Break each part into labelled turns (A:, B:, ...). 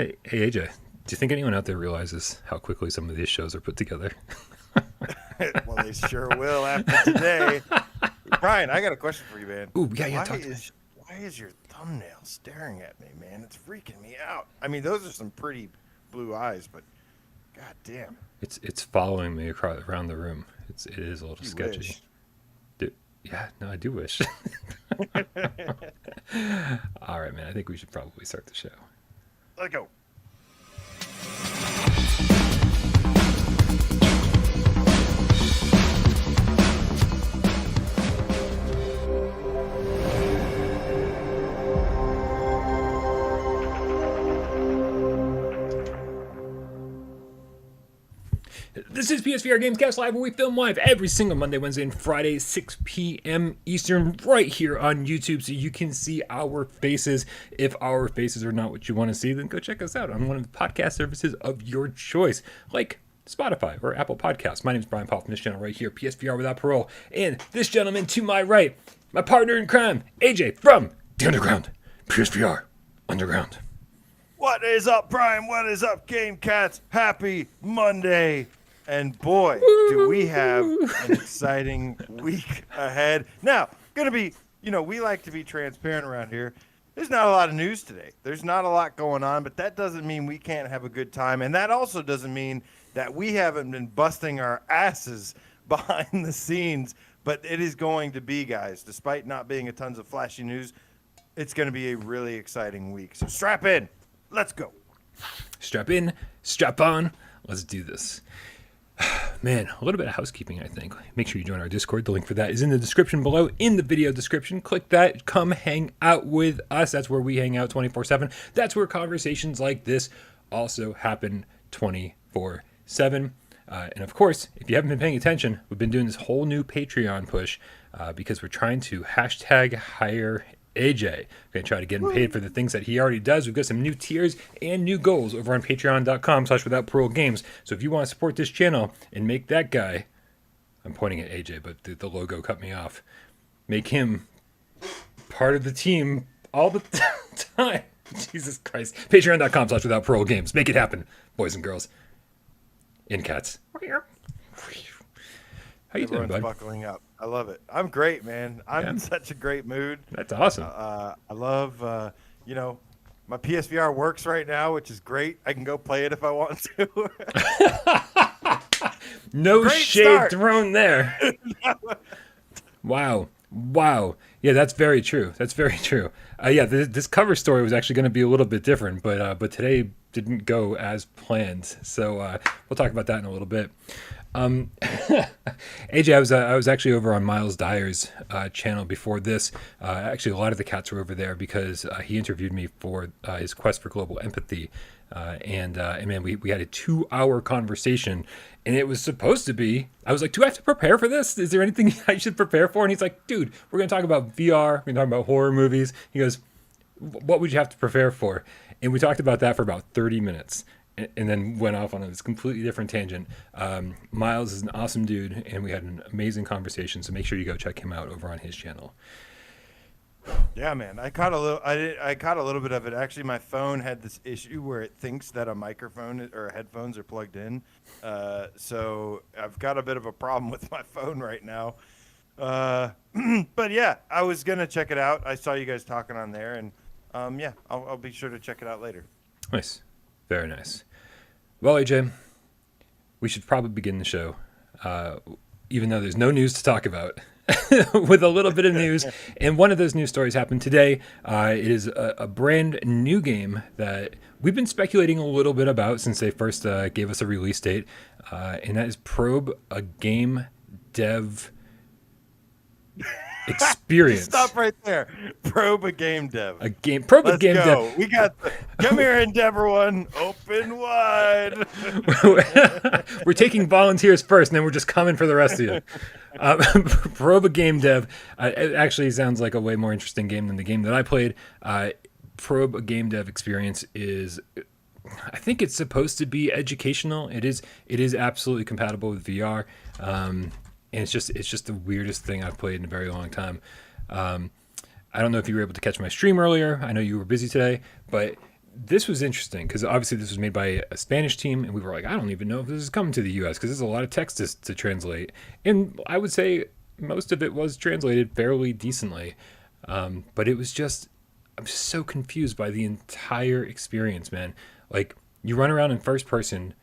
A: Hey AJ, do you think anyone out there realizes how quickly some of these shows are put together?
B: Well, they sure will after today. Brian, I got a question for you, man.
A: Ooh, yeah,
B: Why
A: talk to me.
B: why is your thumbnail staring at me, man? It's freaking me out. I mean, those are some pretty blue eyes, but god damn.
A: It's following me around the room. It is a little
B: You
A: sketchy.
B: wish.
A: Yeah, no, I do wish. All right, man. I think we should probably start the show.
B: Let's go.
A: This is PSVR GamesCast Live, where we film live every single Monday, Wednesday, and Friday, 6 p.m. Eastern, right here on YouTube, so you can see our faces. If our faces are not what you want to see, then go check us out on one of the podcast services of your choice, like Spotify or Apple Podcasts. My name is Brian Paul from this channel right here, PSVR Without Parole, and this gentleman to my right, my partner in crime, AJ from the Underground, PSVR Underground.
B: What is up, Brian? What is up, Game Cats? Happy Monday. And boy, do we have an exciting week ahead. Now, going to be, we like to be transparent around here. There's not a lot of news today. There's not a lot going on, but that doesn't mean we can't have a good time. And that also doesn't mean that we haven't been busting our asses behind the scenes. But it is going to be, guys, despite not being a tons of flashy news, it's going to be a really exciting week. So strap in. Let's go.
A: Strap in, strap on. Let's do this. Man, a little bit of housekeeping, I think. Make sure you join our Discord. The link for that is in the description below, in the video description. Click that. Come hang out with us. That's where we hang out 24/7. That's where conversations like this also happen 24/7. And of course, if you haven't been paying attention, we've been doing this whole new Patreon push because we're trying to hashtag hire AJ. We're going to try to get him paid for the things that he already does. We've got some new tiers and new goals over on patreon.com/withoutparole So if you want to support this channel and make that guy, I'm pointing at AJ, but the logo cut me off, make him part of the team all the time. Jesus Christ. Patreon.com/withoutparole Make it happen, boys and girls. In cats. How you doing, bud?
B: Buckling up. I love it. I'm great, man. I'm in such a great mood.
A: That's awesome.
B: I love, my PSVR works right now, which is great. I can go play it if I want to.
A: No
B: Great
A: shade
B: start.
A: thrown there. Wow. Yeah, that's very true. This cover story was actually going to be a little bit different, but today didn't go as planned. So we'll talk about that in a little bit. AJ, I was actually over on MilesDyer's channel before this. Actually, a lot of the cats were over there because he interviewed me for his quest for global empathy. And man, we had a 2-hour conversation, and it was supposed to be, I was like, do I have to prepare for this? Is there anything I should prepare for? And he's like, dude, we're going to talk about VR. We're going to talk about horror movies. He goes, what would you have to prepare for? And we talked about that for about 30 minutes. And then went off on this completely different tangent. Miles is an awesome dude, and we had an amazing conversation. So make sure you go check him out over on his channel.
B: Yeah, man. I caught a little bit of it. Actually, my phone had this issue where it thinks that a microphone or headphones are plugged in. So I've got a bit of a problem with my phone right now. But yeah, I was gonna check it out. I saw you guys talking on there, and I'll be sure to check it out later.
A: Nice. Very nice. Well, AJ, we should probably begin the show, even though there's no news to talk about, with a little bit of news. And one of those news stories happened today. It is a brand new game that we've been speculating a little bit about since they first gave us a release date, and that is Probe, a game dev experience.
B: Stop right there. Probe a game dev.
A: Probe a
B: Let's
A: game
B: go.
A: dev.
B: We got come here, Endeavor One, open wide.
A: We're taking volunteers first, and then we're just coming for the rest of you. Probe a game dev. It actually sounds like a way more interesting game than the game that I played. Probe a game dev experience is, I think it's supposed to be educational. It is absolutely compatible with VR. And it's just the weirdest thing I've played in a very long time. I don't know if you were able to catch my stream earlier. I know you were busy today, but this was interesting because obviously this was made by a Spanish team, and we were like, I don't even know if this is coming to the U.S. because there's a lot of text to translate, and I would say most of it was translated fairly decently, but it was just I'm so confused by the entire experience, man. Like you run around in first person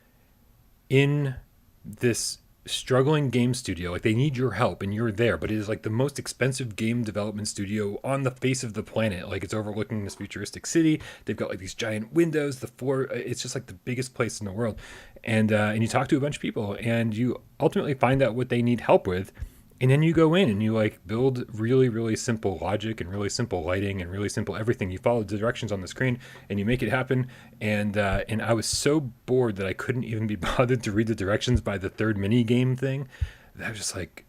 A: in this struggling game studio, like they need your help and you're there, but it is like the most expensive game development studio on the face of the planet. Like it's overlooking this futuristic city. They've got like these giant windows, the floor, it's just like the biggest place in the world. And you talk to a bunch of people and you ultimately find out what they need help with, and then you go in and you like build really, really simple logic and really simple lighting and really simple everything. You follow the directions on the screen and you make it happen. And I was so bored that I couldn't even be bothered to read the directions by the third mini game thing. I was just like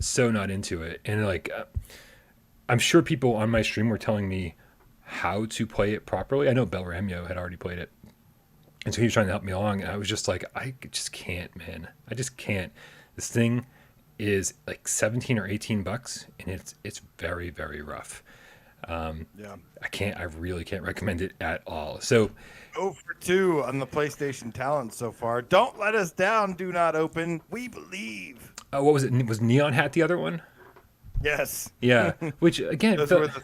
A: so not into it. And like I'm sure people on my stream were telling me how to play it properly. I know Belramio had already played it, and so he was trying to help me along. And I was just like, I just can't, man. I just can't. This thing is like 17 or 18 bucks, and it's very, very rough.
B: Yeah.
A: I really can't recommend it at all. So
B: 0 for 2 on the PlayStation talent so far. Don't let us down. Do not open. We believe.
A: what was it? Was Neon Hat the other one?
B: Yes.
A: Yeah. Which again,
B: Those were the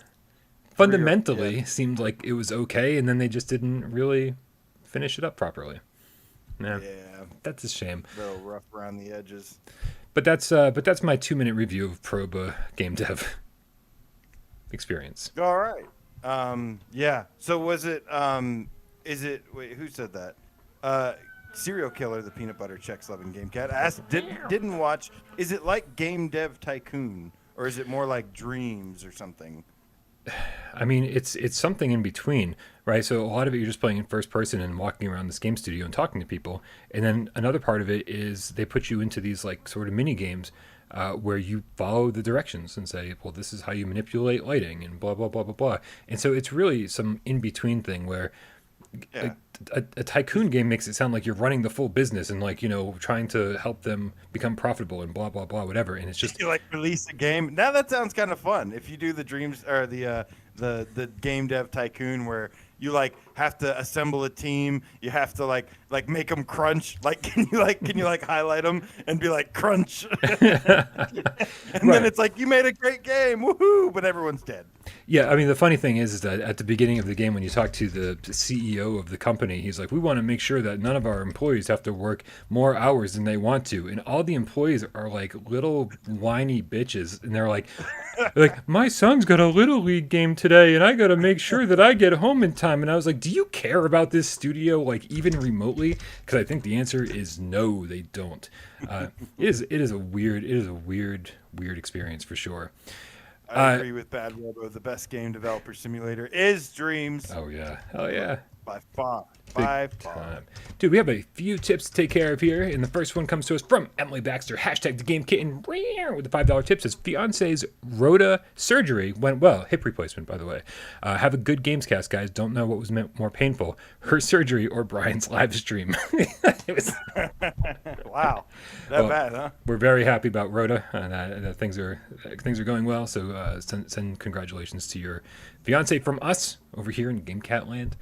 A: fundamentally seemed like it was okay, and then they just didn't really finish it up properly. Yeah. That's a shame.
B: A little rough around the edges.
A: But that's my 2-minute review of Proba game dev experience.
B: All right. Yeah. So was it? Is it? Wait, who said that? CerealKiller, the peanut butter checks loving game cat, asked, didn't watch. Is it like Game Dev Tycoon, or is it more like Dreams or something?
A: I mean, it's something in between, right? So a lot of it you're just playing in first person and walking around this game studio and talking to people, and then another part of it is they put you into these like sort of mini games where you follow the directions and say, well, this is how you manipulate lighting and blah blah blah blah blah. And so it's really some in between thing where a tycoon game makes it sound like you're running the full business and like, you know, trying to help them become profitable and blah blah blah whatever. And it's just
B: you like release a game. Now that sounds kind of fun. If you do the Dreams or the Game Dev Tycoon where you like have to assemble a team, you have to like make them crunch. Like can you highlight them and be like crunch, and then it's like you made a great game, woohoo! But everyone's dead.
A: Yeah, I mean, the funny thing is that at the beginning of the game, when you talk to the CEO of the company, he's like, we want to make sure that none of our employees have to work more hours than they want to. And all the employees are like little whiny bitches. And they're like, my son's got a Little League game today, and I got to make sure that I get home in time. And I was like, do you care about this studio, like even remotely? Because I think the answer is no, they don't. It is a weird experience for sure.
B: I agree with Bad Robo. The best game developer simulator is Dreams.
A: Oh yeah, hell yeah.
B: By far.
A: Time. Dude, we have a few tips to take care of here, and the first one comes to us from Emily Baxter, hashtag the Game Kitten, with the $5 tip. Says fiance's rota surgery went well. Hip replacement, by the way. Have a good GamesCast, guys. Don't know what was more painful, her surgery or Brian's live stream.
B: Wow, bad, huh?
A: We're very happy about rota, and things are going well. So send congratulations to your fiance from us over here in GameCat land.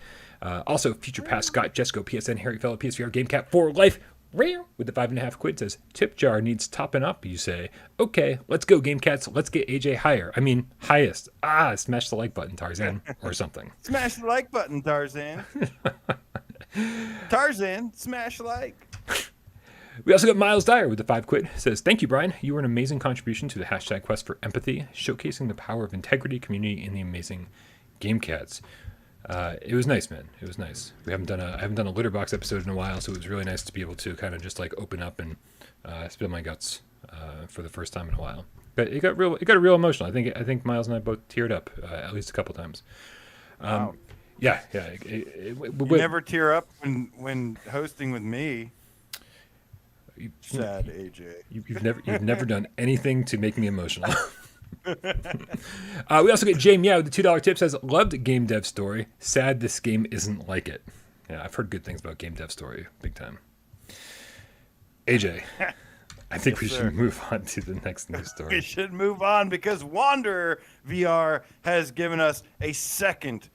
A: Also, Future Past Scott, Jesco, PSN, Harry Fellow, PSVR, GameCat for life. Rare with the 5.5 quid says, tip jar needs topping up. You say, okay, let's go, GameCats. Let's get AJ higher. I mean, highest. Smash the like button, Tarzan, or something.
B: Smash the like button, Tarzan. Tarzan, smash like.
A: We also got MilesDyer with the 5 quid. Says, thank you, Brian. You were an amazing contribution to the hashtag quest for empathy, showcasing the power of integrity, community, and the amazing GameCats. It was nice, man. It was nice. I haven't done a litter box episode in a while, so it was really nice to be able to kind of just like open up and spill my guts for the first time in a while. But it got real emotional. I think Miles and I both teared up at least a couple times.
B: Wow.
A: Yeah.
B: You never tear up when hosting with me. Sad AJ.
A: You've never done anything to make me emotional. We also get Jay Meow with the $2 tip. Says, loved Game Dev Story. Sad this game isn't like it. Yeah, I've heard good things about Game Dev Story. Big time. AJ, I think we should move on to the next news story.
B: We should move on because Wanderer VR has given us a second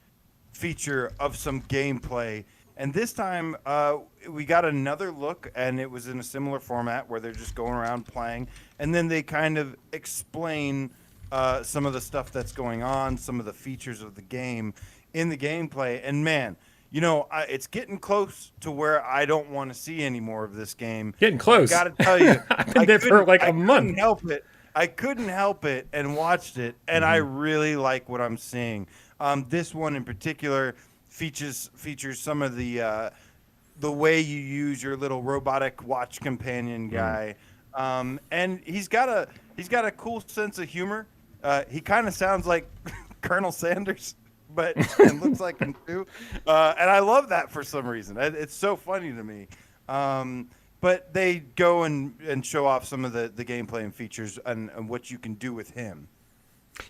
B: feature of some gameplay. And this time, we got another look, and it was in a similar format where they're just going around playing, and then they kind of explain some of the stuff that's going on, some of the features of the game in the gameplay. And man, it's getting close to where I don't want to see any more of this game.
A: Getting close.
B: I got to tell you,
A: I've been there for like a month.
B: I couldn't help it and watched it, and I really like what I'm seeing. This one in particular features some of the way you use your little robotic watch companion guy, and he's got a cool sense of humor. He kind of sounds like Colonel Sanders, but it looks like him too, and I love that for some reason. It's so funny to me. But they go and show off some of the gameplay and features and what you can do with him.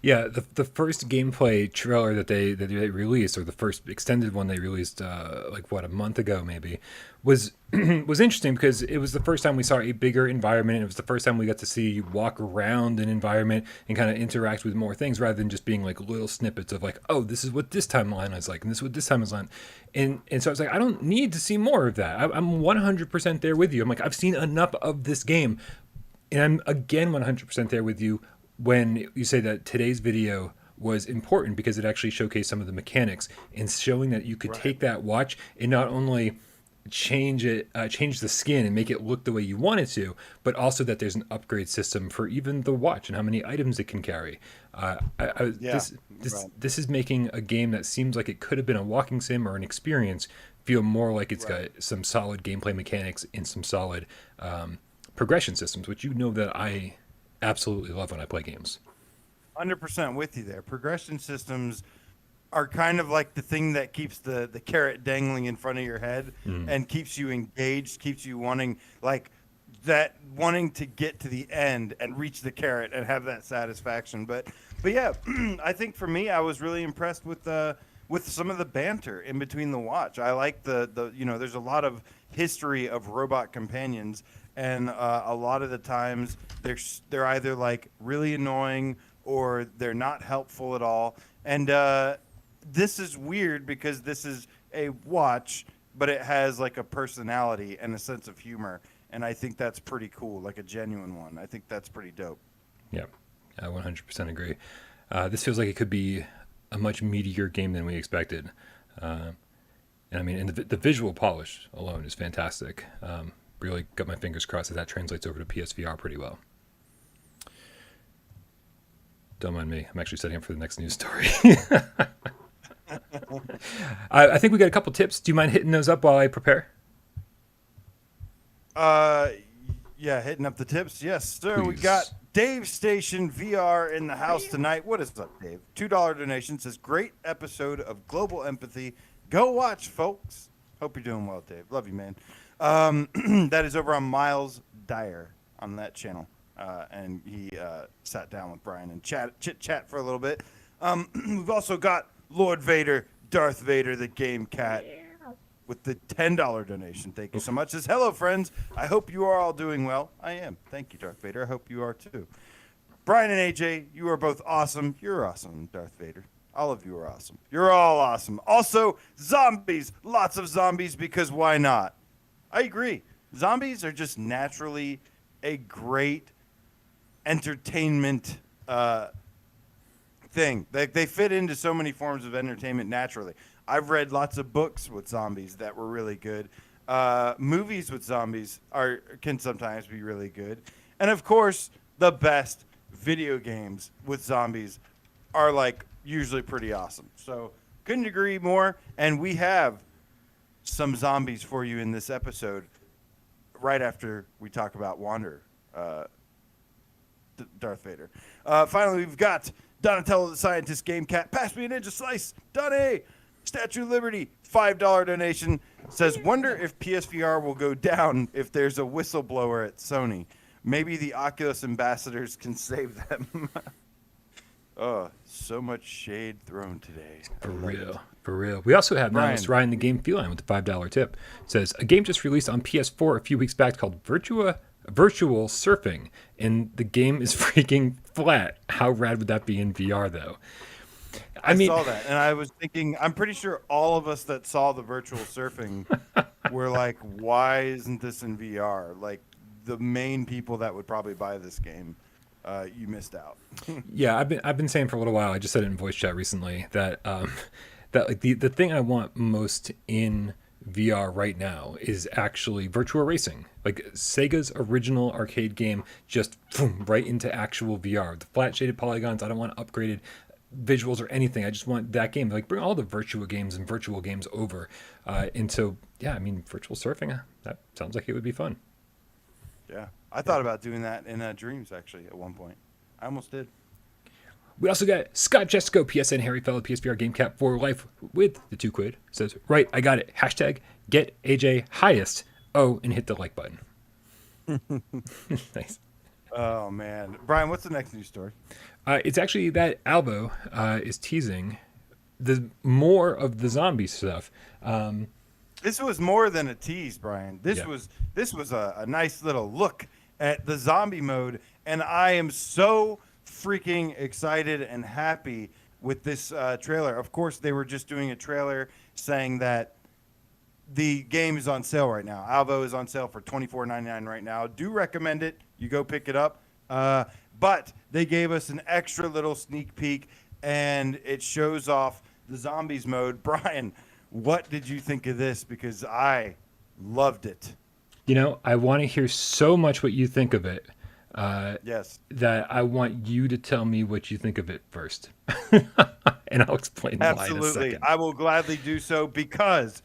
A: Yeah, the first gameplay trailer that they released, or the first extended one they released, a month ago maybe, was was interesting because it was the first time we saw a bigger environment. And it was the first time we got to see you walk around an environment and kind of interact with more things rather than just being like little snippets of like, oh, this is what this timeline is like, and this is what this time is like. And so I was like, I don't need to see more of that. I'm 100% there with you. I'm like, I've seen enough of this game, and I'm again 100% there with you when you say that today's video was important because it actually showcased some of the mechanics and showing that you could take that watch and not only change the skin and make it look the way you want it to, but also that there's an upgrade system for even the watch and how many items it can carry. This is making a game that seems like it could have been a walking sim or an experience feel more like it's got some solid gameplay mechanics and some solid progression systems, which that I absolutely love when I play games.
B: 100% with you there. Progression systems are kind of like the thing that keeps the carrot dangling in front of your head and keeps you engaged, keeps you wanting to get to the end and reach the carrot and have that satisfaction. But yeah, I think for me, I was really impressed with some of the banter in between the watch. I like there's a lot of history of robot companions, and a lot of the times they're either like really annoying or they're not helpful at all. And this is weird because this is a watch, but it has like a personality and a sense of humor, and I think that's pretty cool, like a genuine one. I think that's pretty dope.
A: Yeah, I 100% agree. This feels like it could be a much meatier game than we expected. And I mean, and the visual polish alone is fantastic. Really got my fingers crossed that translates over to PSVR pretty well. Don't mind me. I'm actually setting up for the next news story. I think we got a couple tips. Do you mind hitting those up while I prepare?
B: Yeah, hitting up the tips. Yes, sir. Please. We got Dave Station VR in the house tonight. What is up, Dave? $2 donation says, great episode of Global Empathy. Go watch, folks. Hope you're doing well, Dave. Love you, man. That is over on MilesDyer on that channel. And he sat down with Brian and chit-chat for a little bit. We've also got Lord Vader, Darth Vader, the Game Cat, with the $10 donation. Thank you so much. Says, hello, friends. I hope you are all doing well. I am. Thank you, Darth Vader. I hope you are, too. Brian and AJ, you are both awesome. You're awesome, Darth Vader. All of you are awesome. You're all awesome. Also, zombies. Lots of zombies, because why not? I agree. Zombies are just naturally a great entertainment thing. They fit into so many forms of entertainment naturally. I've read lots of books with zombies that were really good. Movies with zombies can sometimes be really good. And of course, the best video games with zombies are like usually pretty awesome. So couldn't agree more. And we have some zombies for you in this episode right after we talk about Wander, Darth Vader. Finally, we've got Donatello the Scientist, Game Cat, Pass Me a Ninja Slice, Donnie, Statue of Liberty, $5 donation, says, wonder if PSVR will go down if there's a whistleblower at Sony. Maybe the Oculus ambassadors can save them. Oh, so much shade thrown today.
A: For real. We also have Niles Ryan, the Game Feline, with the $5 tip. It says, a game just released on PS4 a few weeks back called Virtual Surfing, and the game is freaking flat. How rad would that be in VR, though? I mean,
B: saw that, and I was thinking, I'm pretty sure all of us that saw the virtual surfing were like, why isn't this in VR? Like, the main people that would probably buy this game, you missed out.
A: yeah, I've been saying for a little while. I just said it in voice chat recently that that like the thing I want most in VR right now is actually virtual racing. Like Sega's original arcade game, just boom, right into actual VR. The flat shaded polygons. I don't want upgraded visuals or anything. I just want that game. Like bring all the virtual games and virtual games over. And so yeah, I mean virtual surfing. That sounds like it would be fun.
B: Yeah, I thought about doing that in Dreams actually at one point. I almost did.
A: We also got Scott Jessico, PSN Harry Fellow, PSVR Game Cap for life with the £2. Says, right, I got it. Hashtag get AJ highest. Oh, and hit the like button. Nice.
B: Oh, man. Brian, what's the next news story?
A: It's actually that Alvo is teasing the more of the zombie stuff.
B: This was more than a tease, Brian. This was a nice little look at the zombie mode, and I am so freaking excited and happy with this trailer. Of course, they were just doing a trailer saying that the game is on sale right now. Alvo is on sale for $24.99 right now. Do recommend it. You go pick it up. But they gave us an extra little sneak peek, and it shows off the zombies mode. Brian, what did you think of this? Because I loved it.
A: You know, I want to hear so much what you think of it.
B: Yes.
A: That I want you to tell me what you think of it first. And I'll explain why in a
B: Absolutely.
A: second.
B: I will gladly do so because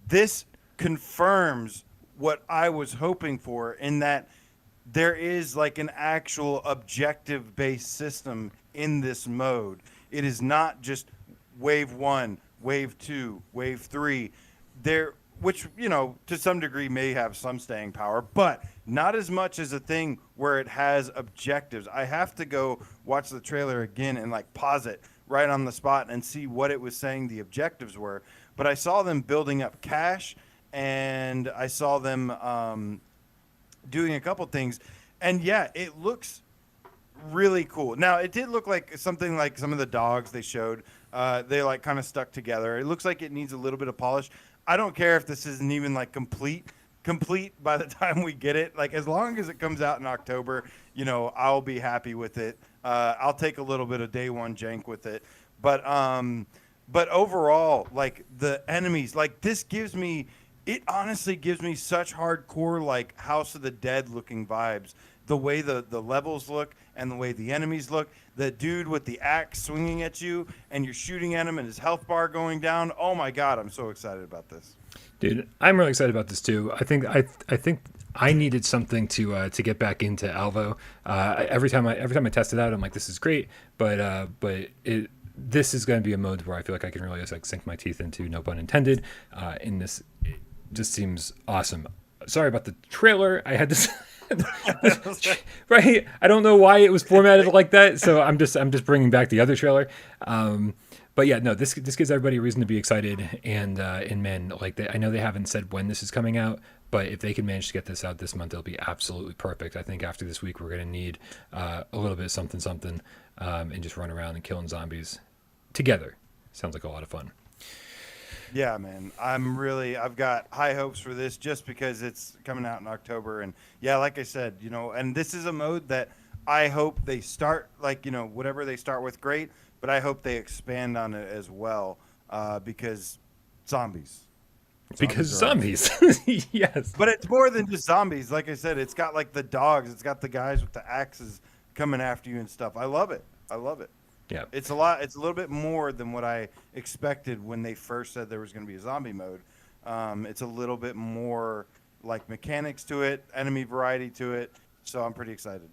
B: this confirms what I was hoping for in that there is like an actual objective based system in this mode. It is not just wave 1, wave 2, wave 3. Which, you know, to some degree may have some staying power, but not as much as a thing where it has objectives. I have to go watch the trailer again and like pause it right on the spot and see what it was saying the objectives were. But I saw them building up cash, and I saw them doing a couple things. And yeah, it looks really cool. Now, it did look like something like some of the dogs they showed. They like kind of stuck together. It looks like it needs a little bit of polish. I don't care if this isn't even like complete by the time we get it. Like as long as it comes out in October, you know, I'll be happy with it. I'll take a little bit of day one jank with it. But overall, like the enemies, like this it honestly gives me such hardcore like House of the Dead looking vibes. The way the levels look and the way the enemies look, the dude with the axe swinging at you and you're shooting at him and his health bar going down. Oh my God, I'm so excited about this.
A: Dude, I'm really excited about this too. I think I needed something to get back into Alvo. Every time I test it out, I'm like, this is great, but this is going to be a mode where I feel like I can really just like sink my teeth into, no pun intended. In this, it just seems awesome. Sorry about the trailer. I had this. Right, I don't know why it was formatted like that, so I'm just bringing back the other trailer. But yeah, no, this gives everybody a reason to be excited, and man, like I know they haven't said when this is coming out, but if they can manage to get this out this month, it'll be absolutely perfect. I think after this week, we're gonna need a little bit of something, and just run around and killing zombies together. Sounds like a lot of fun.
B: Yeah, man. I've got high hopes for this just because it's coming out in October. And yeah, like I said, you know, and this is a mode that I hope they start, like, you know, whatever they start with, great. But I hope they expand on it as well because zombies.
A: Because zombies. Yes.
B: But it's more than just zombies. Like I said, it's got like the dogs. It's got the guys with the axes coming after you and stuff. I love it.
A: Yeah.
B: It's a little bit more than what I expected when they first said there was going to be a zombie mode. It's a little bit more like mechanics to it, enemy variety to it. So I'm pretty excited.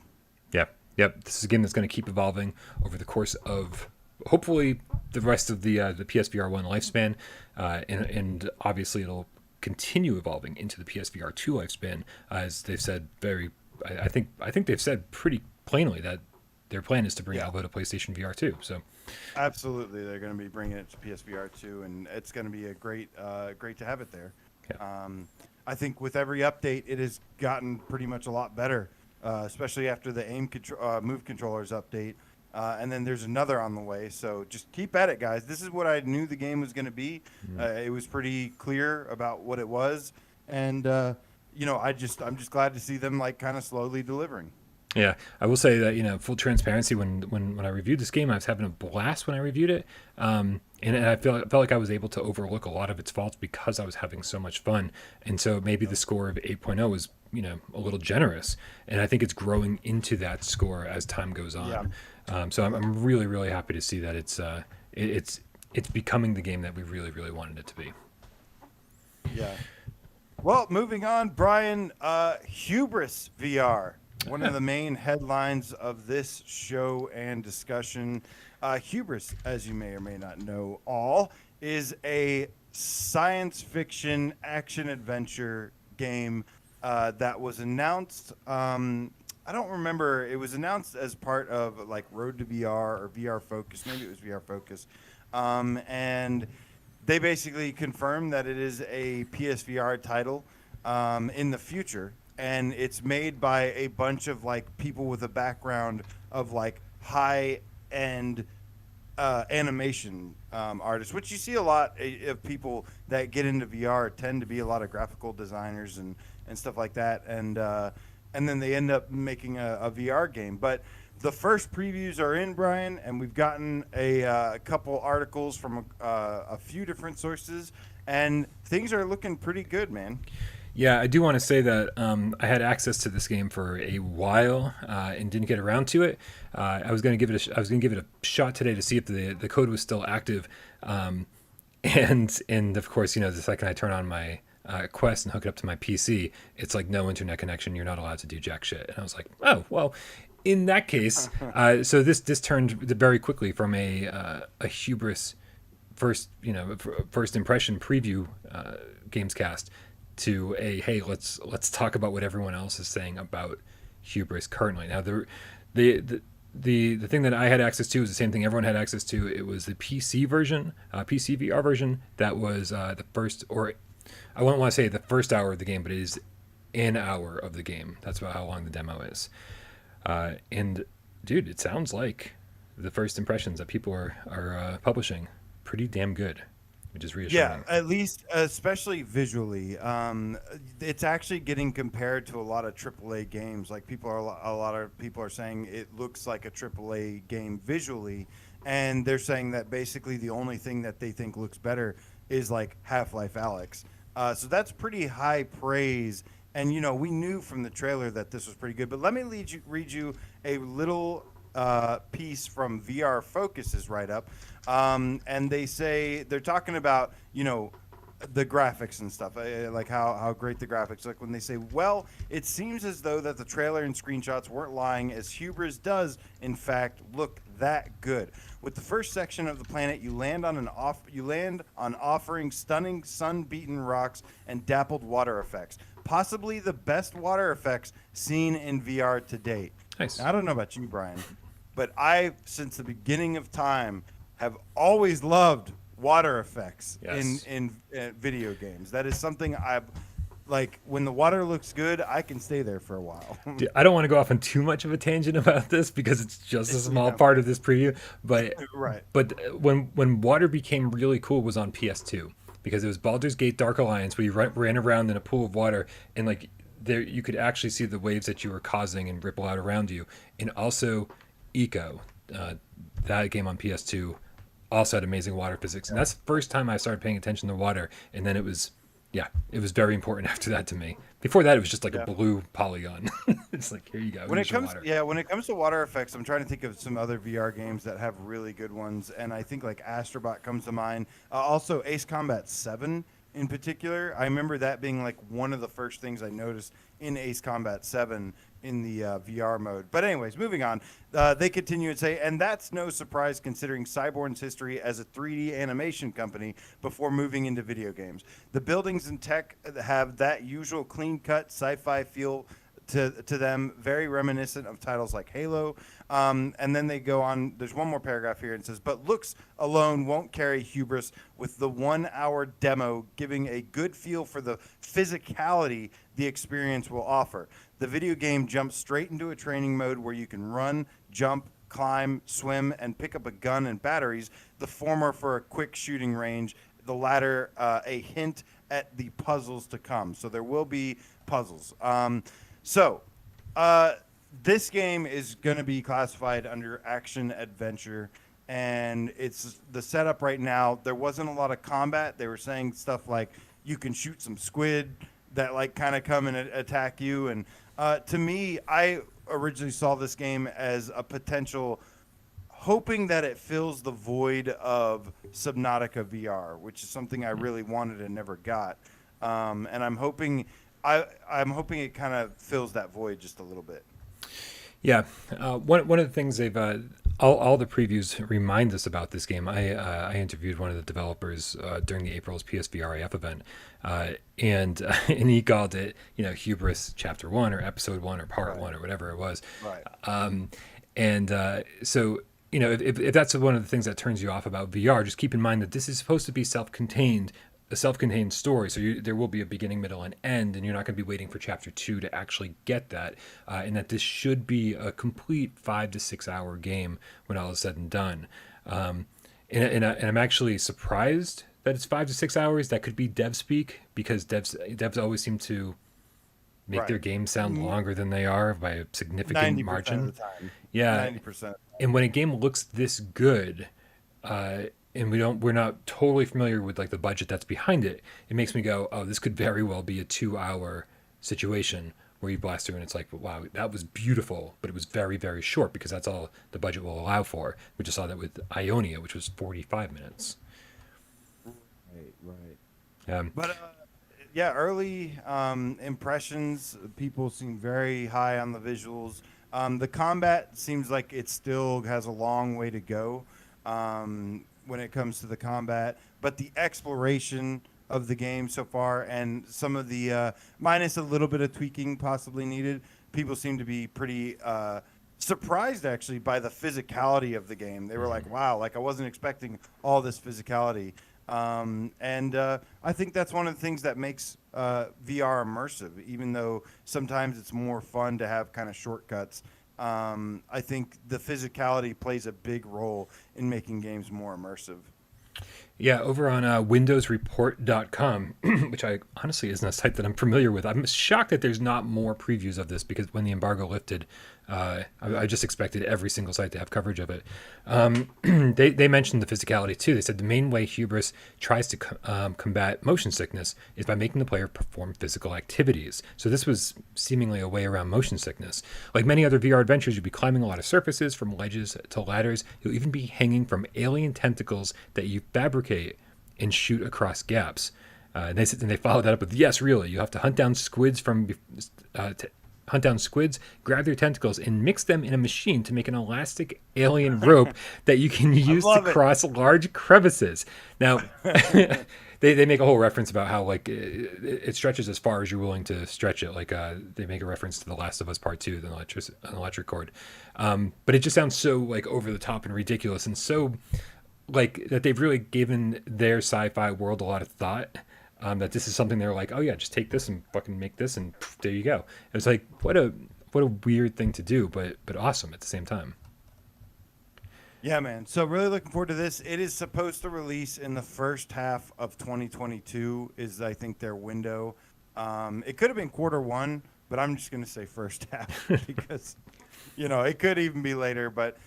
A: Yeah. Yep. This is a game that's going to keep evolving over the course of hopefully the rest of the PSVR 1 lifespan. And obviously it'll continue evolving into the PSVR 2 lifespan, as they've said I think they've said pretty plainly that their plan is to bring Alvo to PlayStation VR 2. So,
B: absolutely, they're going to be bringing it to PSVR 2, and it's going to be a great to have it there. Yeah. I think with every update, it has gotten pretty much a lot better, especially after the move controllers update. and then there's another on the way. So just keep at it, guys. This is what I knew the game was going to be. It was pretty clear about what it was, and I'm just glad to see them like kind of slowly delivering.
A: Yeah, I will say that full transparency. When I reviewed this game, I was having a blast when I reviewed it, and I felt like I was able to overlook a lot of its faults because I was having so much fun. And so maybe the score of 8.0 was a little generous, and I think it's growing into that score as time goes on. So I'm really really happy to see that it's becoming the game that we really really wanted it to be.
B: Yeah. Well, moving on, Brian, Hubris VR. One of the main headlines of this show and discussion. Hubris, as you may or may not know all, is a science fiction action adventure game that was announced. I don't remember. It was announced as part of like Road to VR or VR Focus. Maybe it was VR Focus. And they basically confirmed that it is a PSVR title in the future. And it's made by a bunch of like people with a background of like high end animation artists, which you see a lot of people that get into VR tend to be a lot of graphical designers and stuff like that. And then they end up making a VR game. But the first previews are in, Brian, and we've gotten a couple articles from a few different sources, and things are looking pretty good, man.
A: Yeah, I do want to say that I had access to this game for a while and didn't get around to it. I was going to give it a shot today to see if the code was still active, and of course, the second I turn on my Quest and hook it up to my PC, it's like no internet connection. You're not allowed to do jack shit. And I was like, oh well. In that case, so this turned very quickly from a hubris first impression preview GamesCast to a hey, let's talk about what everyone else is saying about hubris currently. Now the thing that I had access to is the same thing everyone had access to. It was the PC version, PCVR version. That was the first, or I wouldn't want to say the first hour of the game, but it is an hour of the game. That's about how long the demo is. And dude, it sounds like the first impressions that people are publishing pretty damn good. Which is reassuring.
B: Yeah, at least, especially visually, it's actually getting compared to a lot of AAA games. Like a lot of people are saying it looks like a AAA game visually, and they're saying that basically the only thing that they think looks better is like Half-Life Alyx. So that's pretty high praise. And we knew from the trailer that this was pretty good. But let me read you a little piece from VR Focus's write-up. And they're talking about, the graphics and stuff, like how great the graphics look when they say, well, it seems as though that the trailer and screenshots weren't lying, as Hubris does, in fact, look that good. With the first section of the planet, you land on offering stunning sun-beaten rocks and dappled water effects, possibly the best water effects seen in VR to date.
A: Nice.
B: Now, I don't know about you, Brian, but I, since the beginning of time, have always loved water effects in video games. That is something I've like. When the water looks good, I can stay there for a while.
A: Dude, I don't want to go off on too much of a tangent about this because it's just a small part of this preview. But
B: right.
A: But when water became really cool was on PS2 because it was Baldur's Gate Dark Alliance where you ran around in a pool of water and like there you could actually see the waves that you were causing and ripple out around you. And also Eco, that game on PS2 also had amazing water physics, and that's the first time I started paying attention to water. And then it was very important after that to me. Before that, it was just like a blue polygon. It's like, here you go.
B: When it comes to water effects, I'm trying to think of some other VR games that have really good ones, and I think like Astrobot comes to mind. Also, Ace Combat 7 in particular. I remember that being like one of the first things I noticed in Ace Combat 7 in the VR mode. But anyways, moving on. They continue and say, and that's no surprise considering Cyborg's history as a 3D animation company before moving into video games. The buildings and tech have that usual clean-cut sci-fi feel to them, very reminiscent of titles like Halo. And then they go on, there's one more paragraph here and says, but looks alone won't carry hubris, with the 1 hour demo giving a good feel for the physicality the experience will offer. The video game jumps straight into a training mode where you can run, jump, climb, swim, and pick up a gun and batteries, the former for a quick shooting range, the latter a hint at the puzzles to come. So there will be puzzles. So this game is going to be classified under action adventure, and it's the setup right now. There wasn't a lot of combat. They were saying stuff like you can shoot some squid that like kind of come and attack you. And to me, I originally saw this game as a potential, hoping that it fills the void of Subnautica VR, which is something I really wanted and never got. And I'm hoping it kind of fills that void just a little bit.
A: Yeah, one of the things they've all the previews remind us about this game. I interviewed one of the developers during the April's PSVR AF event, and he called it Hubris Chapter 1 or Episode 1 or Part 1 or whatever it was.
B: Right.
A: So if that's one of the things that turns you off about VR, just keep in mind that this is supposed to be a self-contained story, so there will be a beginning, middle, and end, and you're not going to be waiting for chapter 2 to actually get that, and that this should be a complete 5 to 6 hour game when all is said and done. And I'm actually surprised that it's 5 to 6 hours. That could be dev speak, because devs always seem to make their games sound longer than they are by a significant margin.
B: 90% of the time.
A: Yeah,
B: 90%.
A: And when a game looks this good, and we're not totally familiar with like the budget that's behind it, it makes me go, oh, this could very well be a 2 hour situation where you blast through and it's like, wow, that was beautiful, but it was very, very short because that's all the budget will allow for. We just saw that with Ionia, which was 45 minutes.
B: Right. But early impressions, people seem very high on the visuals. The combat seems like it still has a long way to go. When it comes to the combat, but the exploration of the game so far and some of the minus a little bit of tweaking possibly needed, people seem to be pretty surprised actually by the physicality of the game. They were like, wow, like I wasn't expecting all this physicality. And I think that's one of the things that makes VR immersive, even though sometimes it's more fun to have kind of shortcuts. I think the physicality plays a big role in making games more immersive.
A: Yeah, over on windowsreport.com, which I honestly isn't a site that I'm familiar with. I'm shocked that there's not more previews of this, because when the embargo lifted, I just expected every single site to have coverage of it. They mentioned the physicality too. They said the main way Hubris tries to combat motion sickness is by making the player perform physical activities. So this was seemingly a way around motion sickness. Like many other VR adventures, you'll be climbing a lot of surfaces, from ledges to ladders. You'll even be hanging from alien tentacles that you fabricate and shoot across gaps. And they followed that up with, yes, really, you have to hunt down squids grab their tentacles, and mix them in a machine to make an elastic alien rope that you can use to cross large crevices. Now, they make a whole reference about how like it stretches as far as you're willing to stretch it. Like they make a reference to The Last of Us Part 2, an electric cord. But it just sounds so like over the top and ridiculous, and so like that they've really given their sci-fi world a lot of thought. That this is something they're like, oh yeah, just take this and fucking make this, and poof, there you go. It's like what a weird thing to do, but awesome at the same time.
B: Yeah, man. So really looking forward to this. It is supposed to release in the first half of 2022 is, I think, their window. It could have been Q1, but I'm just going to say first half because, it could even be later. But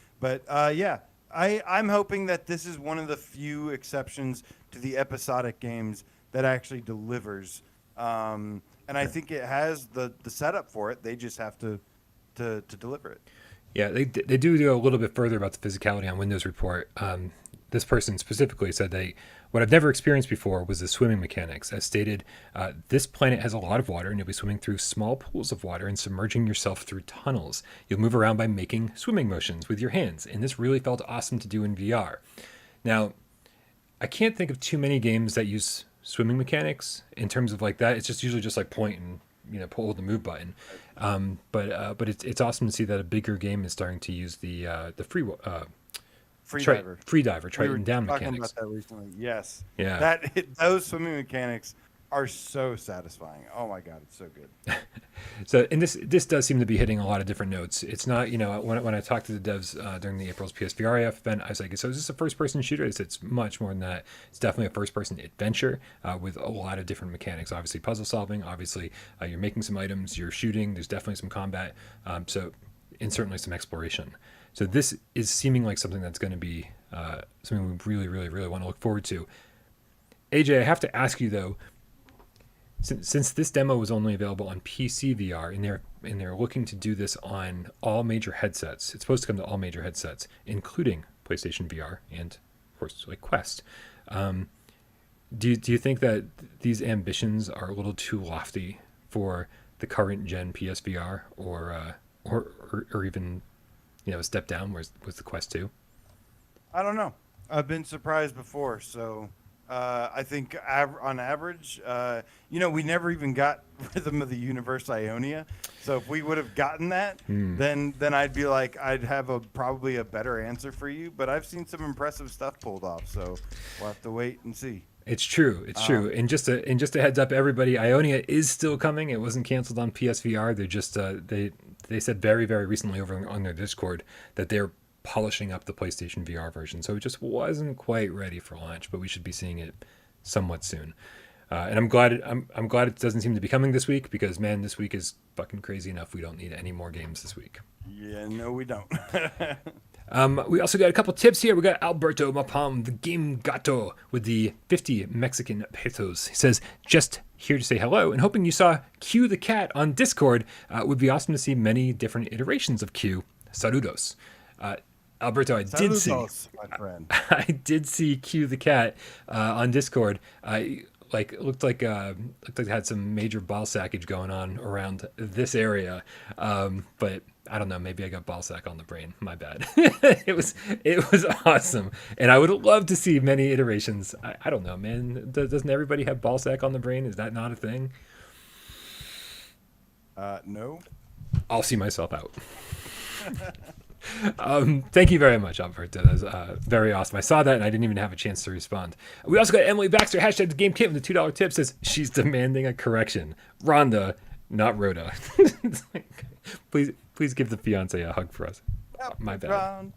B: yeah, I'm hoping that this is one of the few exceptions to the episodic games that actually delivers. And I think it has the setup for it. They just have to deliver it.
A: Yeah, they do go a little bit further about the physicality on Windows Report. This person specifically said what I've never experienced before was the swimming mechanics. As stated, this planet has a lot of water, and you'll be swimming through small pools of water and submerging yourself through tunnels. You'll move around by making swimming motions with your hands, and this really felt awesome to do in VR. Now, I can't think of too many games that use swimming mechanics in terms of like that. It's just usually just like point and pull the move button. But it's awesome to see that a bigger game is starting to use the free diver Triton down mechanics.
B: Talking about that recently. Yes.
A: Yeah.
B: Those swimming mechanics are so satisfying. Oh my god, it's so good.
A: So, and this does seem to be hitting a lot of different notes. It's not, when I talked to the devs during the April's PSVR event, I was like, so is this a first-person shooter? It's much more than that. It's definitely a first-person adventure with a lot of different mechanics. Obviously, puzzle solving. Obviously, you're making some items. You're shooting. There's definitely some combat. And certainly some exploration. So this is seeming like something that's going to be something we really, really, really want to look forward to. AJ, I have to ask you though. Since this demo was only available on PCVR, and they're looking to do this on all major headsets, it's supposed to come to all major headsets, including PlayStation VR and, of course, like Quest. Do you think that these ambitions are a little too lofty for the current gen PSVR, or even a step down? Was the Quest 2?
B: I don't know. I've been surprised before, so. I think on average, we never even got Rhythm of the Universe Ionia. So if we would have gotten that, then I'd be like, I'd have probably a better answer for you. But I've seen some impressive stuff pulled off, so we'll have to wait and see.
A: It's true. It's true. And just a heads up, everybody, Ionia is still coming. It wasn't canceled on PSVR. They're just they said very, very recently over on their Discord that they're polishing up the PlayStation VR version, so it just wasn't quite ready for launch, but we should be seeing it somewhat soon. And I'm glad it doesn't seem to be coming this week, because man, this week is fucking crazy enough. We don't need any more games this week.
B: Yeah, no, we don't.
A: We also got a couple tips here. We got Alberto Mapam, the Game Gato, with the 50 Mexican pesos. He says, just here to say hello and hoping you saw Q the cat on Discord. Would be awesome to see many different iterations of Q. Saludos. Alberto, I did see,
B: my friend.
A: I did see Q the cat on Discord. It looked like it had some major ball sackage going on around this area, but I don't know. Maybe I got ball sack on the brain. My bad. It was awesome, and I would love to see many iterations. I don't know, man. Doesn't everybody have ball sack on the brain? Is that not a thing?
B: No.
A: I'll see myself out. Thank you very much, Alberto. That was very awesome. I saw that and I didn't even have a chance to respond. We also got Emily Baxter, hashtag the game kit, with the $2 tip, says she's demanding a correction. Rhonda, not Rhoda. Please give the fiance a hug for us. My bad.
B: Rhonda,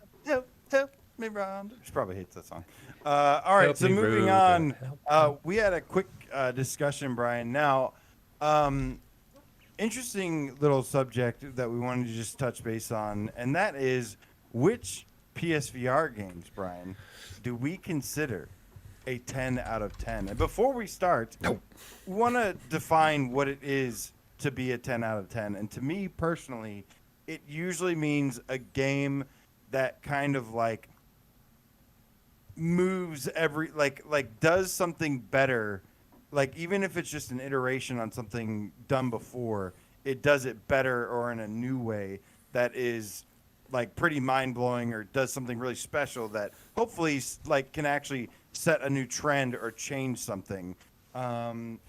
B: help me, Rhonda. She probably hates that song. All right, so moving on. We had a quick discussion, Brian. Now, interesting little subject that we wanted to just touch base on, and that is, which PSVR games, Brian, do we consider a 10 out of 10? And before we start, we want to define what it is to be a 10 out of 10. And to me personally, it usually means a game that kind of like moves does something better. Like, even if it's just an iteration on something done before, it does it better or in a new way that is, like, pretty mind-blowing, or does something really special that hopefully, like, can actually set a new trend or change something. And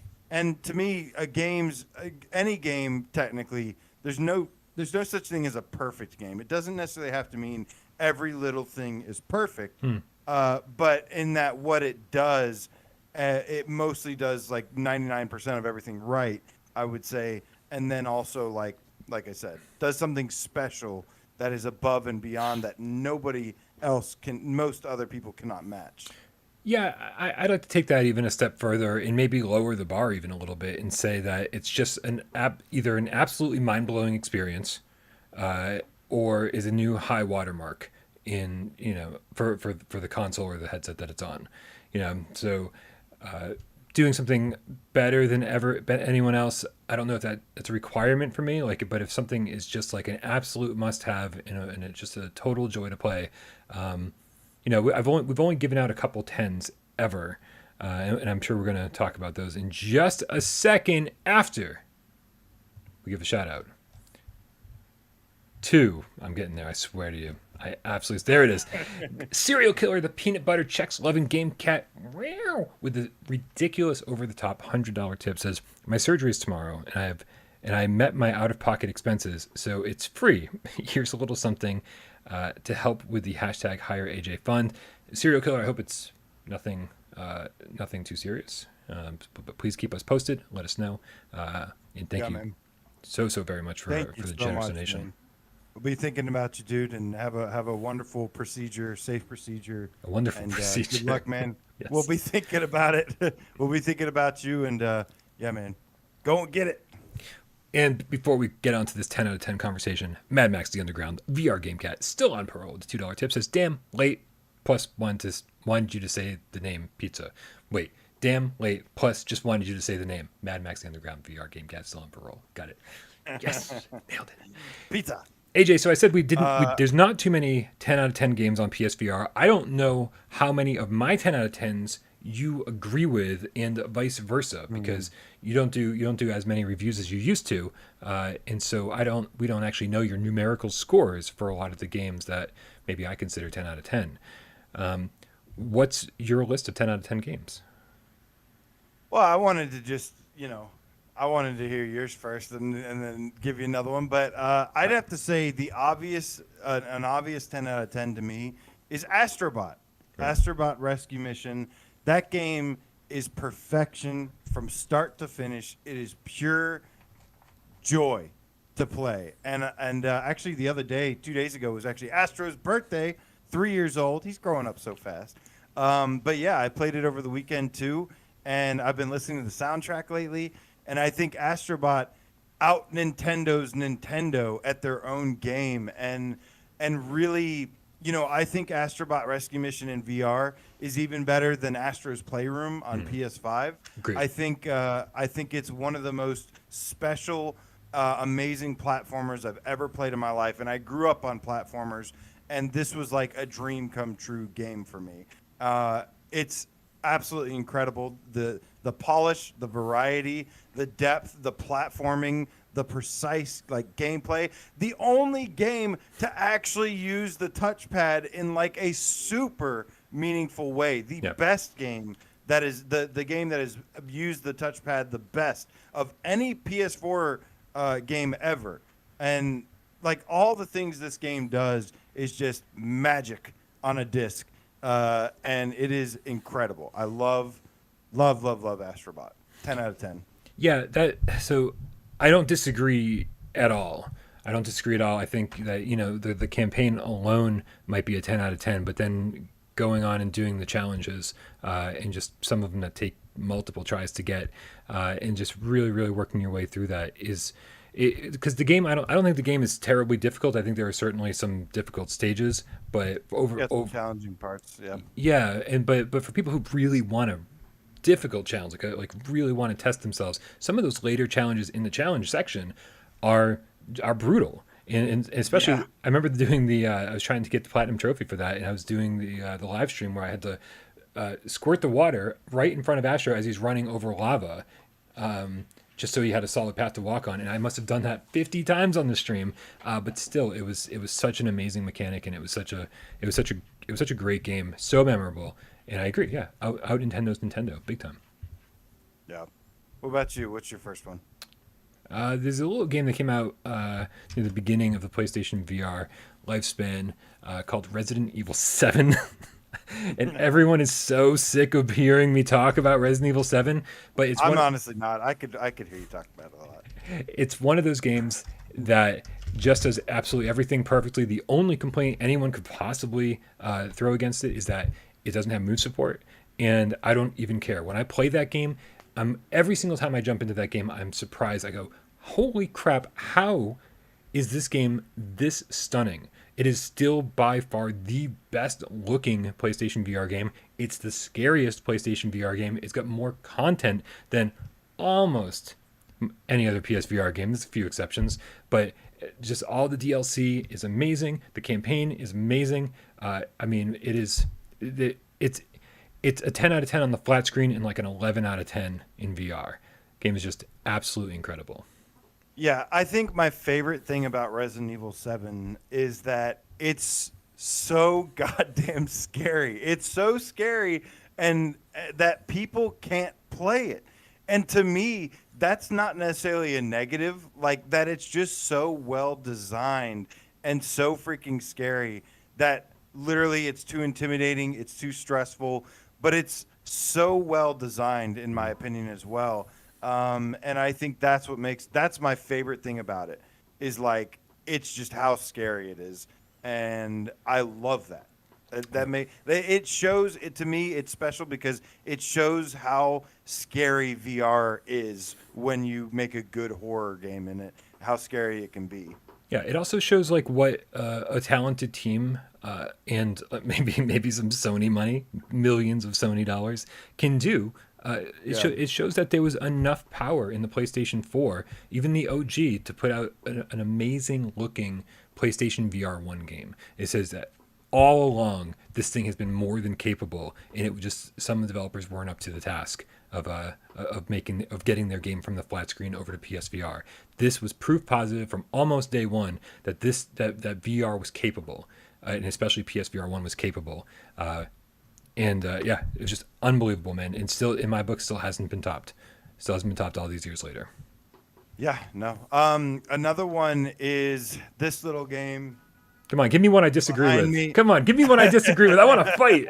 B: to me, any game, technically, there's no such thing as a perfect game. It doesn't necessarily have to mean every little thing is perfect, but in that what it does, it mostly does like 99% of everything right, I would say. And then also, like I said, does something special that is above and beyond that most other people cannot match.
A: Yeah, I'd like to take that even a step further and maybe lower the bar even a little bit and say that it's just either an absolutely mind-blowing experience or is a new high watermark in, for the console or the headset that it's on. So doing something better than anyone else, I don't know if that's a requirement for me. But if something is just like an absolute must-have and it's just a total joy to play, we've only given out a couple 10s ever, and I'm sure we're going to talk about those in just a second after we give a shout out to, I'm getting there, I swear to you. I absolutely, there it is. CerealKiller, the peanut butter Chex loving game cat, with the ridiculous over the top $100 tip, says, my surgery is tomorrow and I met my out of pocket expenses, so it's free. Here's a little something to help with the hashtag hire AJ fund. CerealKiller, I hope it's nothing too serious. But please keep us posted. Let us know. And thank you
B: man.
A: so very much for
B: Thank you
A: the
B: so
A: generous
B: much,
A: donation.
B: man. We'll be thinking about you, dude, and have a wonderful procedure, safe procedure.
A: A wonderful
B: and,
A: procedure.
B: Good luck, man.
A: Yes.
B: We'll be thinking about it. We'll be thinking about you, and yeah, man, go and get it.
A: And before we get on to this 10 out of 10 conversation, Mad Max The Underground VR Game Cat still on parole with a $2 tip says, damn, late, plus wanted you to say the name pizza. Wait, damn, late, plus just wanted you to say the name Mad Max The Underground VR Game Cat still on parole. Got it. Yes, nailed it.
B: Pizza.
A: AJ, so I said there's not too many 10 out of 10 games on PSVR. I don't know how many of my 10 out of 10s you agree with and vice versa, because you don't do as many reviews as you used to. And so we don't actually know your numerical scores for a lot of the games that maybe I consider 10 out of 10. What's your list of 10 out of 10 games?
B: Well, I wanted to just, I wanted to hear yours first and then give you another one. But I'd have to say an obvious 10 out of 10 to me is Astrobot. Right. Astrobot Rescue Mission. That game is perfection from start to finish. It is pure joy to play. And actually the other day, 2 days ago, was actually Astro's birthday, 3 years old. He's growing up so fast. But yeah, I played it over the weekend too. And I've been listening to the soundtrack lately. And I think Astrobot out Nintendo's Nintendo at their own game. And really, I think Astrobot Rescue Mission in VR is even better than Astro's Playroom on PS5.
A: Agreed.
B: I think it's one of the most special, amazing platformers I've ever played in my life. And I grew up on platformers, and this was like a dream come true game for me. It's absolutely incredible. The polish, the variety, the depth, the platforming, the precise gameplay. The only game to actually use the touchpad in like a super meaningful way. The best game that is the game that has used the touchpad the best of any PS4 game ever. And like all the things this game does is just magic on a disc. And it is incredible. I love Astrobot. 10 out of 10.
A: Yeah, so I don't disagree at all. I think that, the campaign alone might be a 10 out of 10, but then going on and doing the challenges, and just some of them that take multiple tries to get, and just really, really working your way through that is, because the game, I don't think the game is terribly difficult. I think there are certainly some difficult stages, but over
B: challenging parts.
A: But for people who really want a difficult challenge, like really want to test themselves, some of those later challenges in the challenge section are brutal. And especially, I remember doing I was trying to get the platinum trophy for that, and I was doing the live stream where I had to squirt the water right in front of Astro as he's running over lava, just so he had a solid path to walk on. And I must have done that 50 times on the stream, but still, it was such an amazing mechanic, and it was such a great game, so memorable. And I agree, out Nintendo's Nintendo, big time.
B: Yeah. What about you? What's your first one?
A: There's a little game that came out near the beginning of the PlayStation VR lifespan called Resident Evil 7. And everyone is so sick of hearing me talk about Resident Evil 7, but
B: I'm honestly not. I could hear you talk about it a lot.
A: It's one of those games that just does absolutely everything perfectly. The only complaint anyone could possibly throw against it is that it doesn't have move support, and I don't even care. When I play that game, every single time I jump into that game, I'm surprised. I go, holy crap, how is this game this stunning? It is still by far the best looking PlayStation VR game. It's the scariest PlayStation VR game. It's got more content than almost any other PSVR game. There's a few exceptions, but just all the DLC is amazing. The campaign is amazing. It's a 10 out of 10 on the flat screen and like an 11 out of 10 in VR. Game is just absolutely incredible.
B: Yeah, I think my favorite thing about Resident Evil 7 is that it's so goddamn scary. It's so scary, and that people can't play it. And to me, that's not necessarily a negative, like that it's just so well designed and so freaking scary that literally it's too intimidating, it's too stressful. but it's so well designed, in my opinion, as well. And I think that's my favorite thing about it is like it's just how scary it is, and I love that. It shows it to me. It's special because it shows how scary VR is when you make a good horror game in it. How scary it can be.
A: Yeah, it also shows like what a talented team and maybe some Sony money, millions of Sony dollars, can do. It shows that there was enough power in the PlayStation 4, even the OG, to put out an amazing looking PlayStation VR 1 game. It says that all along this thing has been more than capable, and it was just some of the developers weren't up to the task of getting their game from the flat screen over to PSVR. This was proof positive from almost day one that that VR was capable, and especially PSVR 1 was capable. Yeah, it was just unbelievable, man. And still, in my book, still hasn't been topped. Still hasn't been topped all these years later.
B: Yeah, no. Another one is this little game.
A: Come on, give me one I disagree with.
B: Me.
A: Come on, give me one I disagree with. I want to fight.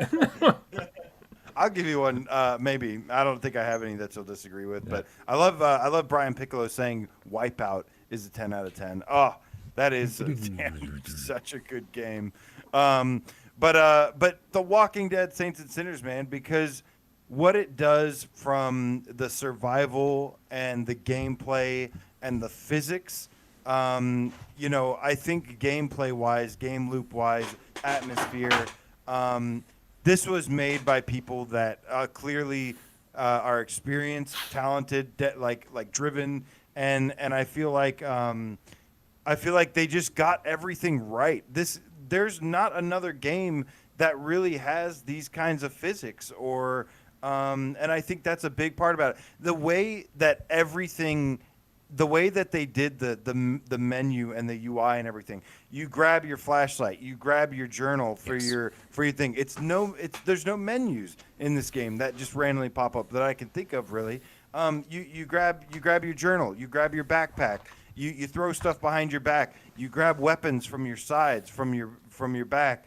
B: I'll give you one. Maybe I don't think I have any that you'll disagree with, but I love Brian Piccolo saying "Wipeout" is a 10 out of 10. Oh, that is such a good game. But The Walking Dead: Saints and Sinners, man, because what it does from the survival and the gameplay and the physics, I think gameplay-wise, game loop-wise, atmosphere, this was made by people that clearly are experienced, talented, like driven, and I feel like they just got everything right. There's not another game that really has these kinds of physics and I think that's a big part about it. The way that they did the menu and the UI and everything. You grab your flashlight, you grab your journal for your thing. There's no menus in this game that just randomly pop up that I can think of really. You grab your journal, you grab your backpack. You throw stuff behind your back. You grab weapons from your sides, from your back.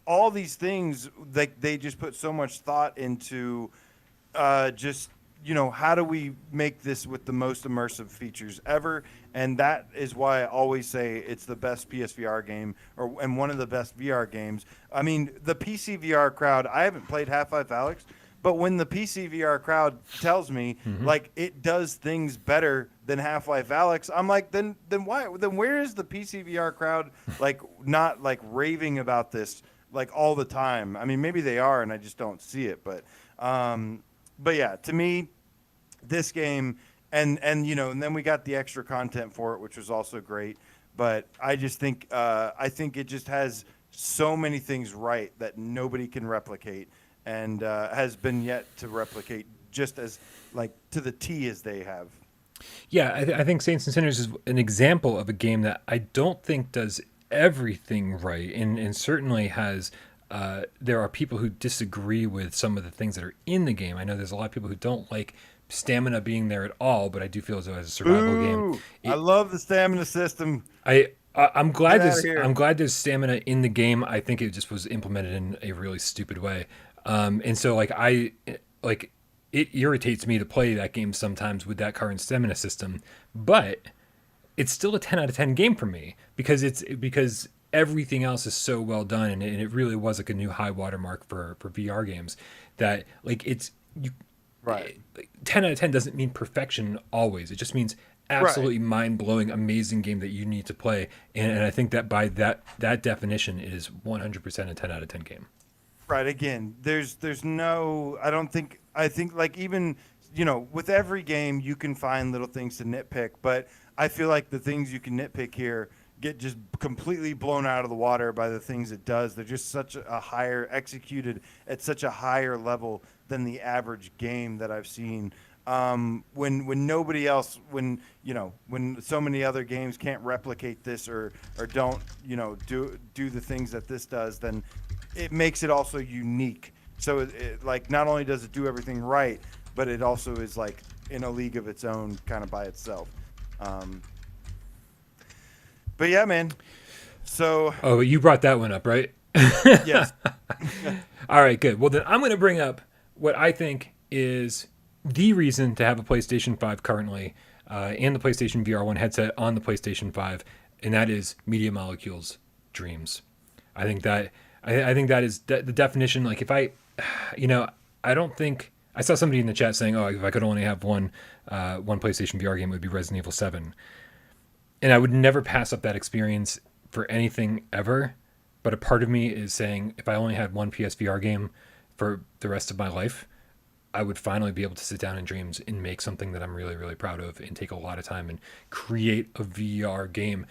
B: All these things, they just put so much thought into how do we make this with the most immersive features ever? And that is why I always say it's the best PSVR game and one of the best VR games. I mean, the PCVR crowd, I haven't played Half-Life Alyx, but when the PCVR crowd tells me like it does things better than Half-Life Alyx, I'm like, then why? Then where is the PCVR crowd like not like raving about this like all the time? I mean, maybe they are, and I just don't see it. But yeah, to me, this game and then we got the extra content for it, which was also great. But I just think I think it just has so many things right that nobody can replicate. And has been yet to replicate just as like to the T as they have.
A: Yeah, I think Saints and Sinners is an example of a game that I don't think does everything right, and certainly has. There are people who disagree with some of the things that are in the game. I know there's a lot of people who don't like stamina being there at all, but I do feel as though as a survival game,
B: I love the stamina system.
A: I'm glad there's stamina in the game. I think it just was implemented in a really stupid way. And so it irritates me to play that game sometimes with that current stamina system, but it's still a 10 out of 10 game for me because everything else is so well done. And it really was like a new high watermark for VR games that like
B: right.
A: 10 out of 10 doesn't mean perfection always. It just means absolutely mind-blowing, amazing game that you need to play. And I think that by that definition, it is 100% a 10 out of 10 game.
B: Right. Again, there's no, I think like even, with every game you can find little things to nitpick, but I feel like the things you can nitpick here get just completely blown out of the water by the things it does. They're just executed at such a higher level than the average game that I've seen. When nobody else, when so many other games can't replicate this or don't, do the things that this does, then it makes it also unique. So it like not only does it do everything right, but it also is like in a league of its own kind of by itself. But yeah, man. So
A: you brought that one up, right?
B: Yes.
A: All right, good. Well, then I'm going to bring up what I think is the reason to have a PlayStation 5 currently, and the PlayStation VR1 headset on the PlayStation 5, and that is Media Molecules Dreams. I think that I think that is the definition. Like if I, I don't think I saw somebody in the chat saying, "Oh, if I could only have one PlayStation VR game, it would be Resident Evil 7," and I would never pass up that experience for anything ever. But a part of me is saying, if I only had one PSVR game for the rest of my life, I would finally be able to sit down in Dreams and make something that I'm really, really proud of and take a lot of time and create a VR game.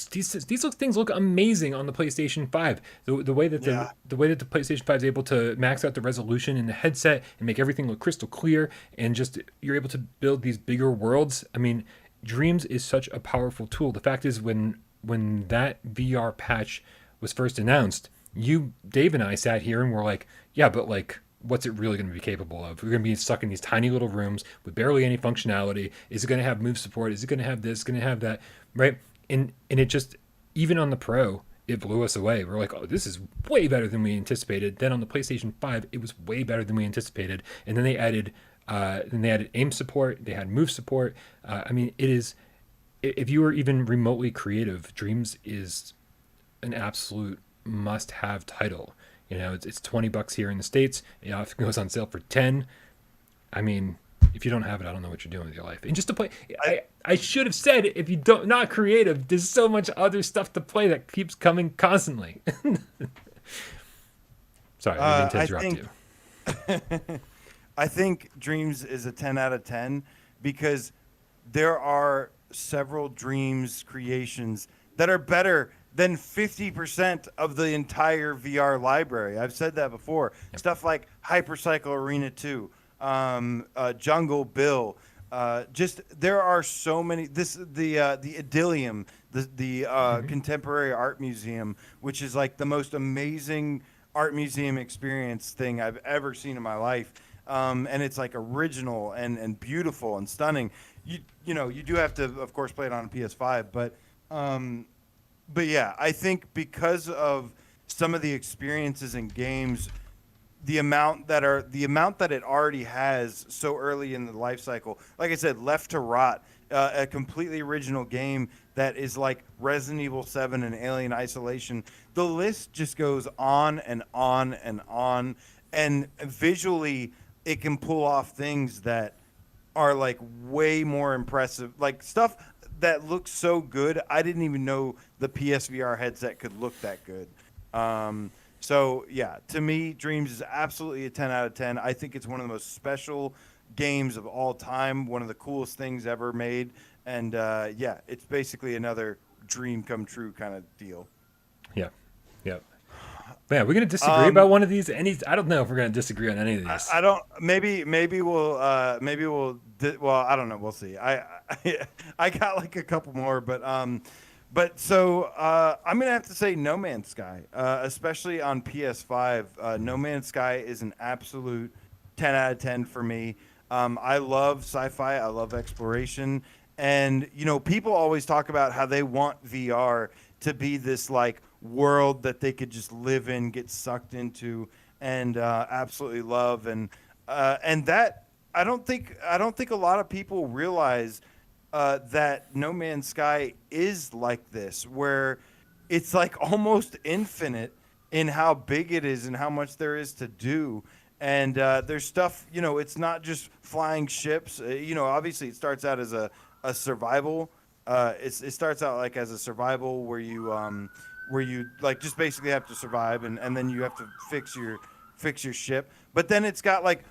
A: These things look amazing on the PlayStation 5. The way that the way that the PlayStation 5 is able to max out the resolution in the headset and make everything look crystal clear, and just you're able to build these bigger worlds. I mean, Dreams is such a powerful tool. The fact is, when that VR patch was first announced, Dave and I sat here and were like, yeah, but like, what's it really going to be capable of? We're going to be stuck in these tiny little rooms with barely any functionality. Is it going to have move support? Is it going to have this? Going to have that? Right? And it just, even on the Pro, it blew us away. We're like, oh, this is way better than we anticipated. Then on the PlayStation 5, it was way better than we anticipated. And then they added aim support. They had move support. I mean, it is. If you are even remotely creative, Dreams is an absolute must-have title. It's $20 here in the States. If it goes on sale for 10, I mean, if you don't have it, I don't know what you're doing with your life. And just to play, I should have said, if you don't not creative, there's so much other stuff to play that keeps coming constantly. Sorry, I didn't mean to interrupt you.
B: I think Dreams is a 10 out of 10 because there are several Dreams creations that are better than 50% of the entire VR library. I've said that before. Yep. Stuff like Hypercycle Arena 2, Jungle Bill. Just there are so many. The Idyllium, the Contemporary Art Museum, which is like the most amazing art museum experience thing I've ever seen in my life. And it's like original and beautiful and stunning. You do have to, of course, play it on a PS5, but yeah, I think because of some of the experiences in games, the amount that it already has so early in the life cycle, like I said, Left to Rot, a completely original game that is like Resident Evil 7 and Alien Isolation. The list just goes on and on and on, and visually it can pull off things that are like way more impressive, like stuff that looks so good. I didn't even know the PSVR headset could look that good. So yeah, to me, Dreams is absolutely a 10 out of 10. I think it's one of the most special games of all time, one of the coolest things ever made. And yeah, it's basically another dream come true kind of deal.
A: Yeah. Yeah. Yeah, we're gonna disagree about one of these. I don't know if we're gonna disagree on any of these.
B: I don't. Maybe we'll. Well, I don't know. We'll see. I got like a couple more, but so I'm gonna have to say No Man's Sky, especially on PS5. No Man's Sky is an absolute 10 out of 10 for me. I love sci-fi. I love exploration, and people always talk about how they want VR to be this like world that they could just live in, get sucked into, and absolutely love. And that I don't think a lot of people realize that No Man's Sky is like this, where it's like almost infinite in how big it is and how much there is to do. And there's stuff, it's not just flying ships. Obviously it starts out as a survival. It starts out like as a survival where you like just basically have to survive, and then you have to fix your ship. But then it's got like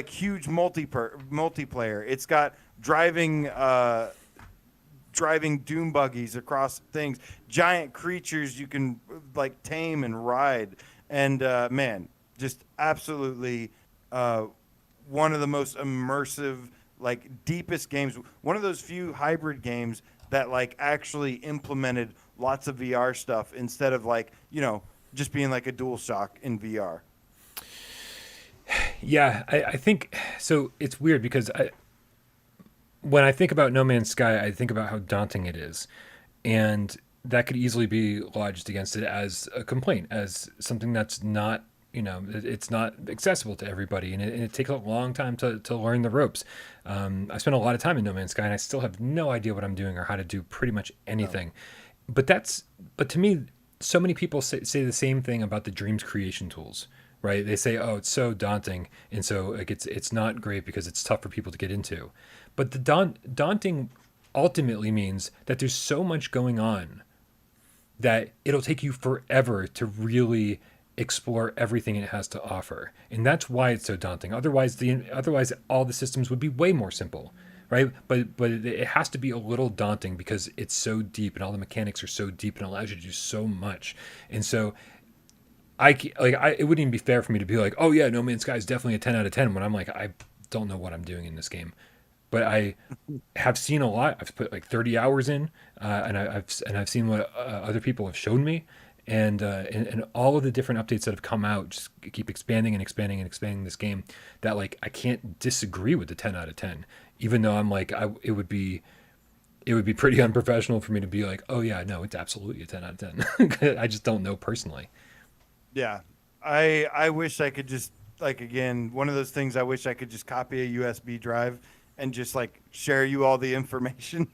B: huge multiplayer. It's got driving doom buggies across things, giant creatures you can like tame and ride, and man, just absolutely one of the most immersive, like deepest games. One of those few hybrid games that like actually implemented lots of VR stuff instead of like, just being like a DualShock in VR.
A: Yeah, I think so. It's weird because when I think about No Man's Sky, I think about how daunting it is, and that could easily be lodged against it as a complaint, as something that's not it's not accessible to everybody, and it takes a long time to learn the ropes. I spent a lot of time in No Man's Sky, and I still have no idea what I'm doing or how to do pretty much anything. But to me, so many people say the same thing about the Dreams creation tools, right? They say, oh, it's so daunting, and so like it's not great because it's tough for people to get into. But the daunting ultimately means that there's so much going on that it'll take you forever to really explore everything it has to offer, and that's why it's so daunting. Otherwise all the systems would be way more simple, right? But it has to be a little daunting because it's so deep and all the mechanics are so deep and allows you to do so much. And so it wouldn't even be fair for me to be like, oh yeah, No Man's Sky is definitely a 10 out of 10 when I'm like, I don't know what I'm doing in this game. But I have seen a lot. I've put like 30 hours in, and I've seen what other people have shown me, and all of the different updates that have come out just keep expanding and expanding and expanding this game. That like I can't disagree with the 10 out of 10, even though I'm like it would be pretty unprofessional for me to be like, oh yeah, no, it's absolutely a 10 out of 10. I just don't know personally.
B: Yeah, I wish I could just like again one of those things. I wish I could just copy a USB drive and just like share you all the information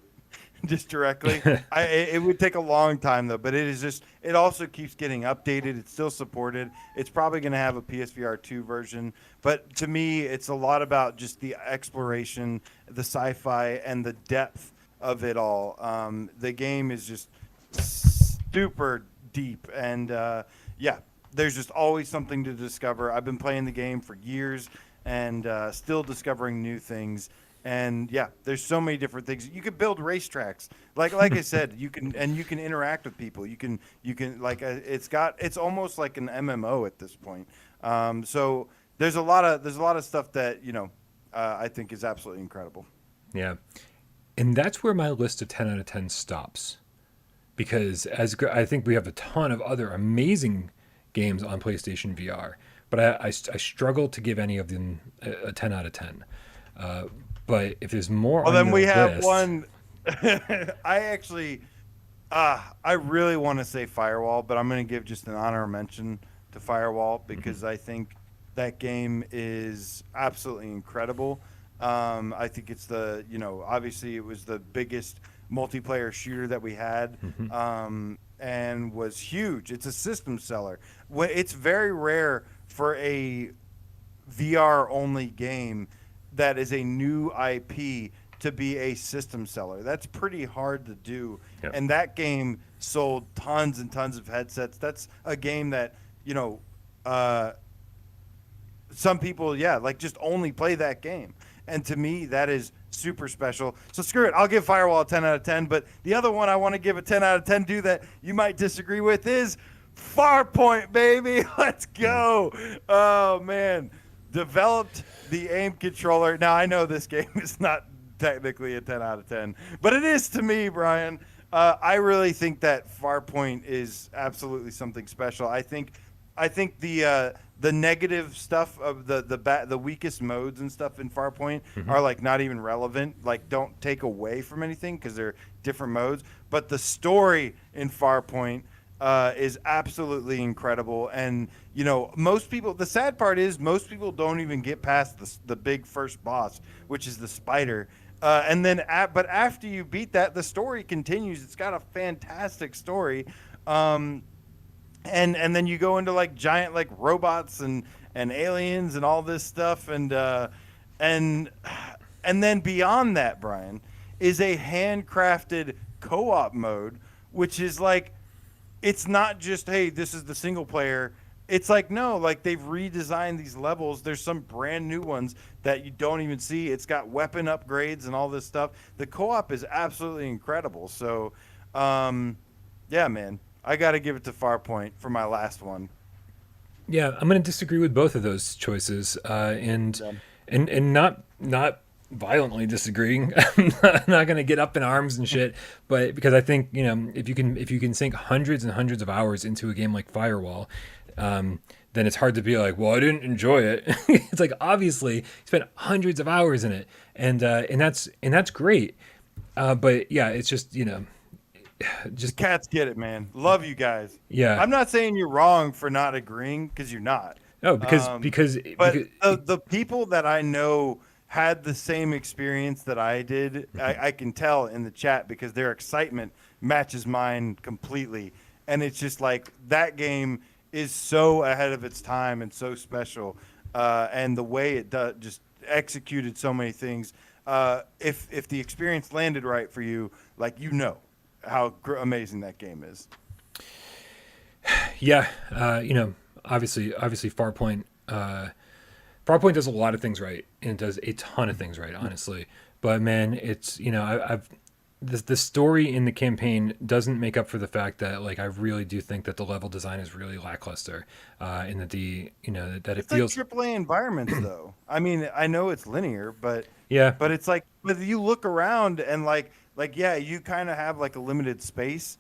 B: just directly. It would take a long time though, but it also keeps getting updated. It's still supported. It's probably going to have a PSVR 2 version, but to me, it's a lot about just the exploration, the sci-fi, and the depth of it all. The game is just super deep, and there's just always something to discover. I've been playing the game for years and still discovering new things. And yeah, there's so many different things. You could build racetracks, like I said, you can interact with people. You can like it's almost like an MMO at this point. So there's a lot of stuff that I think is absolutely incredible.
A: Yeah, and that's where my list of 10 out of 10 stops, because I think we have a ton of other amazing games on PlayStation VR, but I struggle to give any of them a 10 out of 10. But if there's more,
B: well,
A: on
B: then we have
A: list,
B: one. I really want to say Firewall, but I'm going to give just an honor mention to Firewall because I think that game is absolutely incredible. I think it's obviously it was the biggest multiplayer shooter that we had, and was huge. It's a system seller. It's very rare for a VR only game that is a new IP to be a system seller. That's pretty hard to do. Yep. And that game sold tons and tons of headsets. That's a game that, some people, just only play that game. And to me, that is super special. So screw it. I'll give Firewall a 10 out of 10. But the other one I want to give a 10 out of 10 to that you might disagree with is Farpoint, baby. Let's go. Oh, man. Developed the aim controller. Now, I know this game is not technically a 10 out of 10, but it is to me, Brian. I really think that Farpoint is absolutely something special. I think the negative stuff of the weakest modes and stuff in Farpoint are like not even relevant. Like, don't take away from anything because they're different modes. But the story in Farpoint is absolutely incredible. And most people, the sad part is most people don't even get past the big first boss, which is the spider. And then but after you beat that, the story continues. It's got a fantastic story. And then you go into like giant like robots and aliens and all this stuff, and then beyond that, Brian, is a handcrafted co-op mode, which is like, it's not just, hey, this is the single player. It's like, no, like they've redesigned these levels. There's some brand new ones that you don't even see. It's got weapon upgrades and all this stuff. The co-op is absolutely incredible. So, yeah, man, I got to give it to Farpoint for my last one.
A: Yeah, I'm going to disagree with both of those choices, and not violently disagreeing. I'm not going to get up in arms and shit, but because I think if you can sink hundreds and hundreds of hours into a game like Firewall, then it's hard to be like, well, I didn't enjoy it. It's like, obviously you spent hundreds of hours in it, and that's great. But yeah, it's just just
B: cats get it, man. Love you guys.
A: Yeah,
B: I'm not saying you're wrong for not agreeing, because you're not.
A: Oh, because
B: But the people that I know had the same experience that I did. I can tell in the chat because their excitement matches mine completely. And it's just like that game is so ahead of its time and so special. And the way it just executed so many things. If the experience landed right for you, like how amazing that game is.
A: Yeah, obviously Farpoint does a lot of things right, and it does a ton of things right, honestly. But man, it's I've the story in the campaign doesn't make up for the fact that like I really do think that the level design is really lackluster, in that that it feels
B: like AAA environments though. I mean, I know it's linear, but
A: yeah,
B: but it's like but you look around and like yeah, you kind of have like a limited space.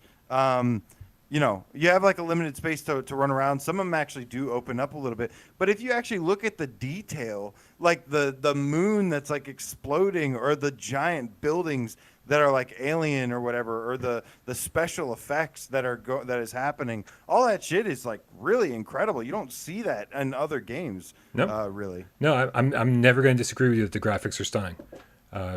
B: You have like a limited space to run around. Some of them actually do open up a little bit. But if you actually look at the detail, like the moon that's like exploding or the giant buildings that are like alien or whatever, or the special effects that is happening, all that shit is like really incredible. You don't see that in other games, really.
A: No, I'm never going to disagree with you that the graphics are stunning.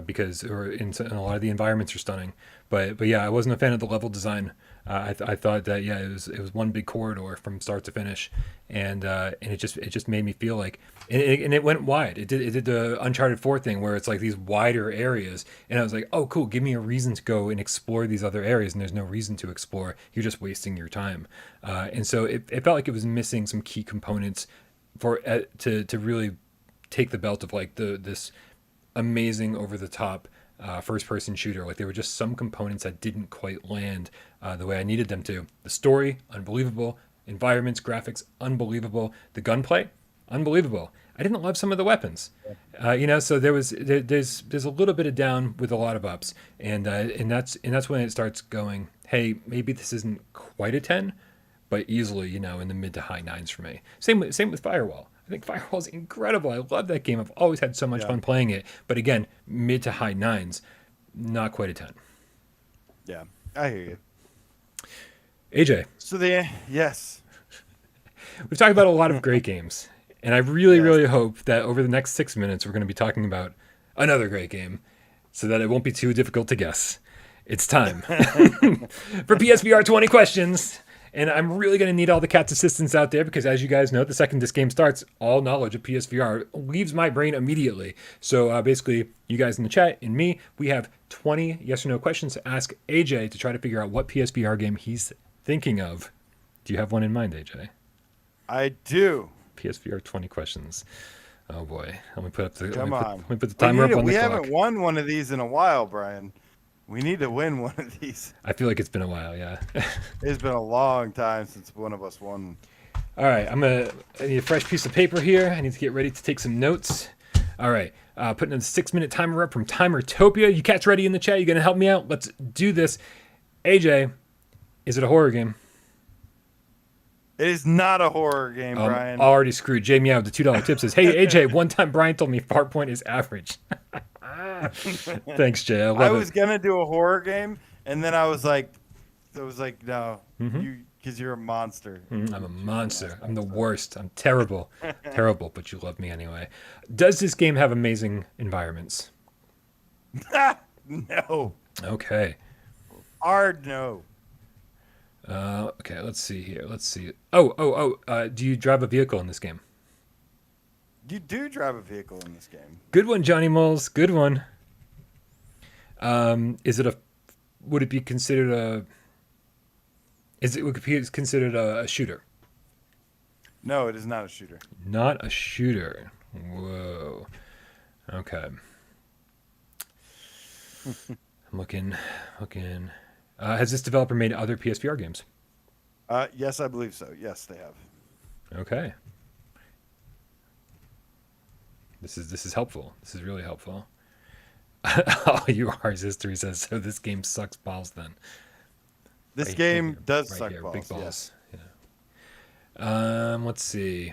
A: Because and a lot of the environments are stunning, but yeah, I wasn't a fan of the level design. I thought that it was one big corridor from start to finish, and it just made me feel like and it went wide. It did the Uncharted 4 thing where it's like these wider areas, and I was like, oh cool, give me a reason to go and explore these other areas, and there's no reason to explore. You're just wasting your time, and so it felt like it was missing some key components for to really take the belt of like this amazing over the top first person shooter. Like there were just some components that didn't quite land the way I needed them to. The story, unbelievable. Environments, graphics, unbelievable. The gunplay, unbelievable. I didn't love some of the weapons, so there's a little bit of down with a lot of ups, and that's when it starts going, hey, maybe this isn't quite a 10, but easily in the mid to high 9s for me. Same with Firewall. I think Firewall is incredible. I love that game. I've always had so much fun playing it. But again, mid to high 9s, not quite a 10.
B: Yeah, I hear you.
A: AJ.
B: So yes.
A: We've talked about a lot of great games. And I really, really hope that over the next 6 minutes, we're going to be talking about another great game so that it won't be too difficult to guess. It's time for PSVR 20 questions. And I'm really going to need all the cat's assistance out there because, as you guys know, the second this game starts, all knowledge of PSVR leaves my brain immediately. So basically, you guys in the chat and me, we have 20 yes or no questions to ask AJ to try to figure out what PSVR game he's thinking of. Do you have one in mind, AJ?
B: I do.
A: PSVR 20 questions. Oh boy, let me put up the
B: Let
A: me put the timer up on the clock.
B: We haven't won one of these in a while, Brian. We need to win one of these.
A: I feel like it's been a while, yeah.
B: It's been a long time since one of us won.
A: All right, I need a fresh piece of paper here. I need to get ready to take some notes. All right, putting a 6-minute timer up from Timertopia. You cats ready in the chat? You gonna help me out? Let's do this. AJ, is it a horror game?
B: It is not a horror game, Brian.
A: Already screwed. Jamie out with the $2 tip says, hey, AJ, one time Brian told me Farpoint is average. Thanks, Jay. I
B: was going to do a horror game, and then I was like, no, because you're a monster.
A: I'm a monster. I'm the worst. I'm terrible. Terrible, but you love me anyway. Does this game have amazing environments?
B: No.
A: Okay.
B: Hard no.
A: Okay, let's see here. Let's see. Do you drive a vehicle in this game?
B: You do drive a vehicle in this game.
A: Good one, Johnny Moles. Good one. Would it be considered a shooter?
B: No, it is not a shooter.
A: Not a shooter. Whoa. Okay. I'm looking. Has this developer made other PSVR games?
B: Yes, I believe so. Yes, they have.
A: Okay. This is helpful. This is really helpful. All you R's history says, so this game sucks balls then.
B: This game does suck
A: here,
B: balls.
A: Big balls.
B: Yes.
A: Yeah. Let's see.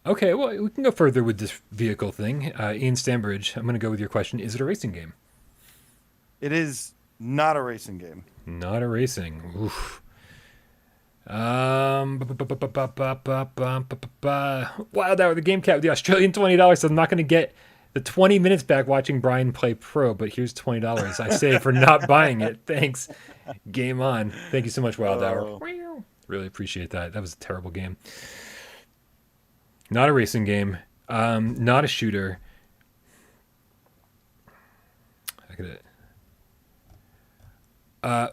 A: Okay, well, we can go further with this vehicle thing. Ian Stambridge, I'm going to go with your question. Is it a racing game?
B: It is not a racing game.
A: Not a racing. Oof. Wild Hour, the game cat with the Australian $20. So I'm not going to get the 20 minutes back watching Brian play pro, but here's $20. I say for not buying it. Thanks. Game on. Thank you so much, Wild Hour. Really appreciate that. That was a terrible game. Not a racing game. Not a shooter. I could.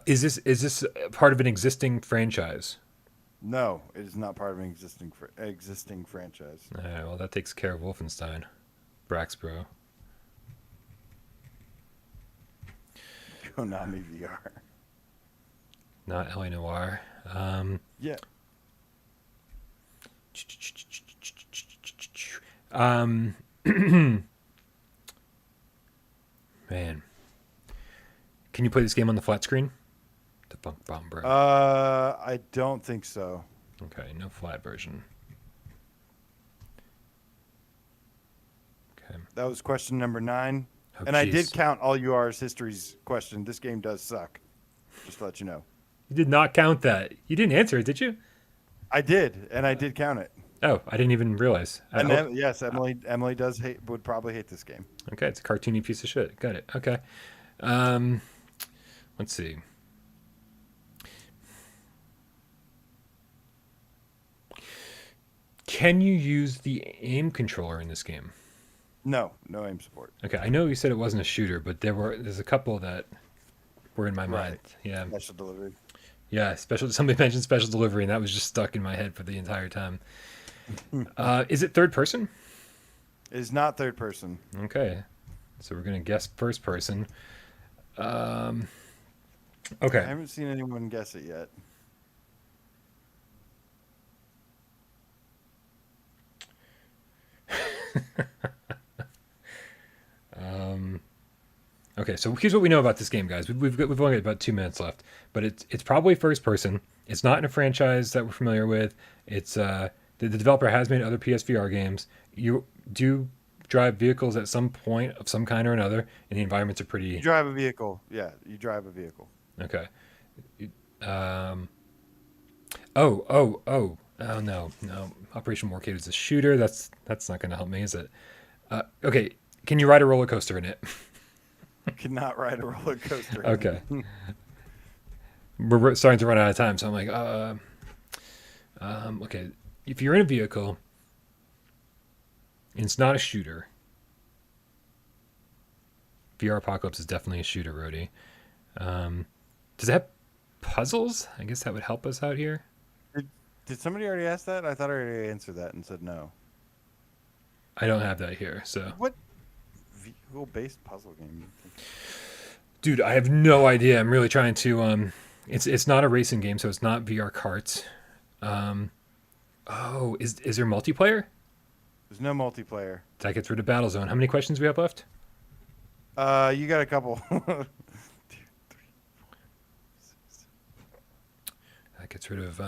A: Is this part of an existing franchise?
B: No, it is not part of an existing franchise.
A: All right, well, that takes care of Wolfenstein. Braxbro.
B: Konami VR.
A: Not LA Noire.
B: Yeah.
A: Man. Can you play this game on the flat screen? The Bunk Bomb Bro.
B: I don't think so.
A: Okay, no flat version. Okay.
B: That was question number 9.
A: Oh,
B: and I
A: geez.
B: did count all UR's history's question. This game does suck. Just to let you know.
A: You did not count that. You didn't answer it, did you?
B: I did, and I did count it.
A: Oh, I didn't even realize.
B: Yes, Emily would probably hate this game.
A: Okay, it's a cartoony piece of shit. Got it. Okay. Let's see. Can you use the aim controller in this game?
B: No aim support.
A: Okay, I know you said it wasn't a shooter, but there's a couple that were in my mind. Yeah.
B: Special delivery.
A: Yeah, somebody mentioned special delivery, and that was just stuck in my head for the entire time. Is it third person?
B: It is not third person.
A: Okay. So we're gonna guess first person. Okay.
B: I haven't seen anyone guess it yet.
A: Okay, so here's what we know about this game, guys. We've only got about 2 minutes left, but it's probably first person. It's not in a franchise that we're familiar with. It's the developer has made other PSVR games. You do drive vehicles at some point of some kind or another, and the environments are pretty.
B: You drive a vehicle. Yeah, you drive a vehicle.
A: Okay. Oh no. Operation Morcade is a shooter. That's not going to help me, is it? Okay. Can you ride a roller coaster in it?
B: You cannot ride a roller coaster.
A: Okay. We're starting to run out of time, so I'm like, okay. If you're in a vehicle, and it's not a shooter. VR Apocalypse is definitely a shooter, Rody. Does it have puzzles? I guess that would help us out here.
B: Did somebody already ask that? I thought I already answered that and said no.
A: I don't have that here, so.
B: What vehicle-based puzzle game?
A: Dude, I have no idea. I'm really trying to. It's not a racing game, so it's not VR karts. Is there multiplayer?
B: There's no multiplayer.
A: That gets rid of Battlezone. How many questions do we have left?
B: You got a couple.
A: That gets rid of.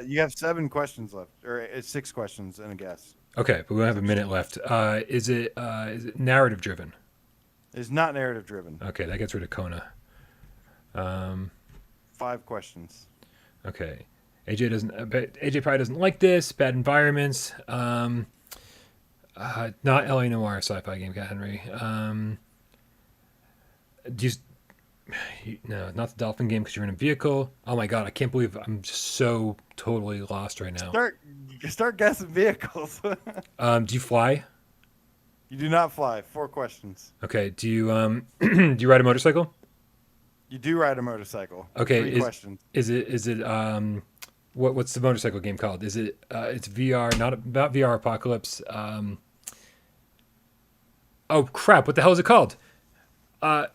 B: You have 7 questions left, or 6 questions and a guess.
A: Okay, but we have a minute left. Is it narrative driven?
B: It's not narrative driven.
A: Okay, that gets rid of Kona.
B: 5 questions.
A: Okay, AJ probably doesn't like this. Bad environments. Not LA Noire sci-fi game, Cat Henry. No, not the Dolphin game because you're in a vehicle. Oh my god, I can't believe I'm just so totally lost right now.
B: Start guessing vehicles.
A: Do you fly?
B: You do not fly. 4 questions.
A: Okay. Do you do you ride a motorcycle?
B: You do ride a motorcycle.
A: Okay.
B: 3 questions.
A: Is it what's the motorcycle game called? Is it it's VR, not VR Apocalypse. Oh crap! What the hell is it called? I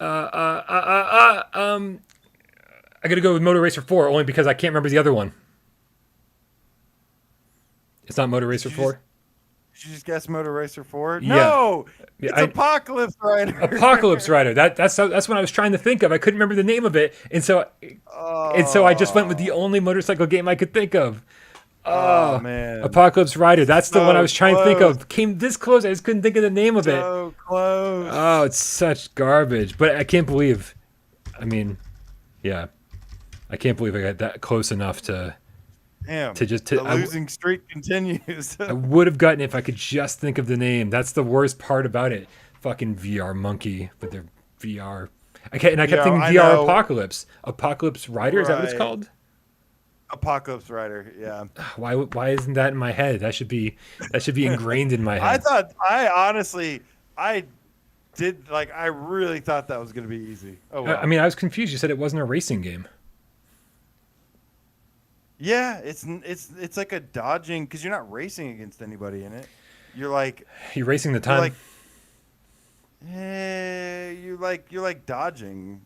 A: gotta go with Motor Racer 4 only because I can't remember the other one. It's not Motor Racer 4.
B: Did you just guess Motor Racer 4?
A: Yeah.
B: No, it's Apocalypse Rider.
A: Apocalypse Rider. That's what I was trying to think of. I couldn't remember the name of it, and so I just went with the only motorcycle game I could think of.
B: Oh man,
A: Apocalypse Rider. That's the one I was trying to think
B: close.
A: of. Came this close. I just couldn't think of the name of it.
B: So close.
A: Oh, it's such garbage. But I can't believe. I mean, yeah, I can't believe I got that close enough to
B: Damn.
A: To just
B: the losing streak continues.
A: I would have gotten it if I could just think of the name. That's the worst part about it. Fucking VR monkey with their VR. I kept thinking VR Apocalypse. Apocalypse Rider, is that what it's called?
B: Apocalypse Rider, yeah.
A: Why isn't that in my head? That should be ingrained in my head.
B: I really thought that was going to be easy. Oh, wow.
A: I mean, I was confused. You said it wasn't a racing game.
B: Yeah, it's like a dodging, because you're not racing against anybody in it. You're
A: racing the time.
B: You're like dodging.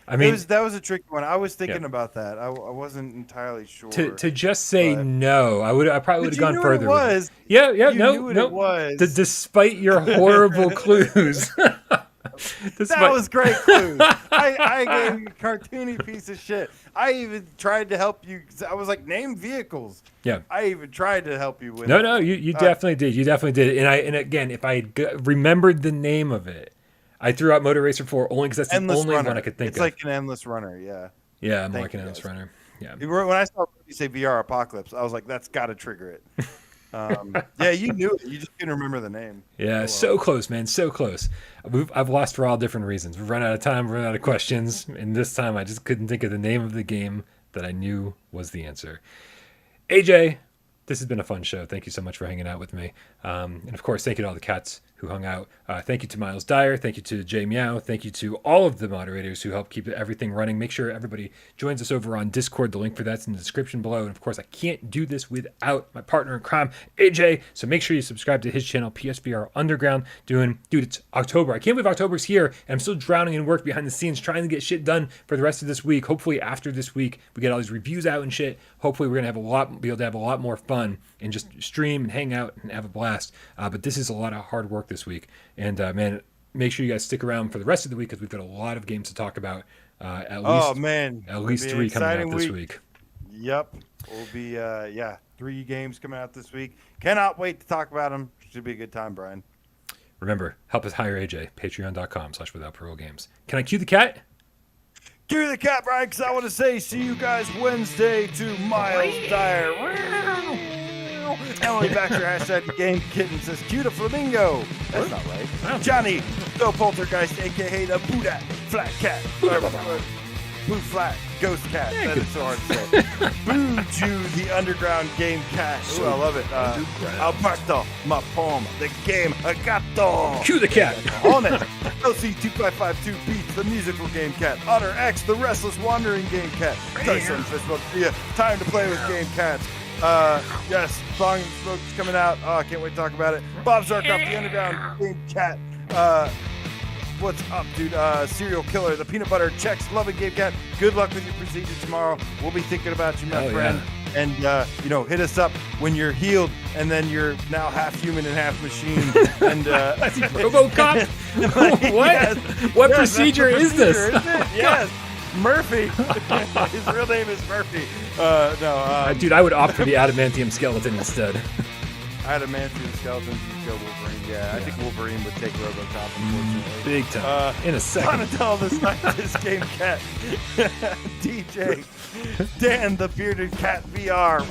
A: I mean,
B: that was a tricky one. I was thinking about that. I wasn't entirely sure.
A: To just say no, I probably would have gone further.
B: It was.
A: Yeah,
B: No. It was.
A: Despite your horrible clues.
B: That was great clues. I gave you a cartoony piece of shit. I even tried to help you. I was like, name vehicles.
A: Yeah.
B: I even tried to help you with
A: No, you definitely did. You definitely did. And again, if I remembered the name of it, I threw out Motor Racer 4 only because that's the only one I could think of.
B: It's like an endless runner, yeah.
A: Yeah, I'm like an endless runner. Yeah.
B: When I saw you say VR Apocalypse, I was like, that's got to trigger it. Yeah, you knew it. You just couldn't remember the name.
A: Yeah, so close, man. So close. I've lost for all different reasons. We've run out of time, run out of questions. And this time I just couldn't think of the name of the game that I knew was the answer. AJ, this has been a fun show. Thank you so much for hanging out with me. And of course, thank you to all the cats who hung out. Thank you to MilesDyer. Thank you to Jay Meow. Thank you to all of the moderators who help keep everything running. Make sure everybody joins us over on Discord. The link for that's in the description below. And of course, I can't do this without my partner in crime, AJ. So make sure you subscribe to his channel, PSVR Underground. Dude, it's October. I can't believe October's here. And I'm still drowning in work behind the scenes, trying to get shit done for the rest of this week. Hopefully after this week, we get all these reviews out and shit. Hopefully we're going to be able to have a lot more fun and just stream and hang out and have a blast. But this is a lot of hard work this week. And man, make sure you guys stick around for the rest of the week because we've got a lot of games to talk about. At least 3 coming out this week.
B: Yep, will be 3 games coming out this week. Cannot wait to talk about them. Should be a good time, Brian.
A: Remember, help us hire AJ. Patreon.com/withoutparolegames. Can I cue the cat?
B: Cue the cat, Brian, because I want to say see you guys Wednesday to MilesDyer. Emily Baxter, hashtag Game Kitten, says, cue the flamingo. That's not right. Johnny, the poltergeist, a.k.a. the Buddha Flat Cat. Boo Flat Ghost Cat. That is so hard to say. Boo Jew, the Underground Game Cat. Ooh, I love it. Alberto, my poem, the game, Agato.
A: Cue the cat.
B: On it. LC2552 Beats, the musical Game Cat. Otter X, the restless wandering Game Cat. Tyson Fishbook, time to play with Game Cats. Yes, Song and Smoke's coming out. Oh, I can't wait to talk about it. Bob Zarkoff, the Underground Game Cat. What's up, dude? CerealKiller, the Peanut Butter Checks, loving Game Cat. Good luck with your procedure tomorrow. We'll be thinking about you, my friend. Yeah. And, hit us up when you're healed and then you're now half human and half machine. And
A: RoboCop? What?
B: Yes.
A: What procedure is this?
B: Isn't it? Yes. Murphy. His real name is Murphy.
A: Dude, I would opt for the adamantium skeleton instead.
B: Adamantium skeleton, you kill Wolverine. Yeah, I think Wolverine would take RoboCop, unfortunately.
A: Big time. In a second.
B: Donatello, the Scientist Game Cat. DJ. Dan, the Bearded Cat VR.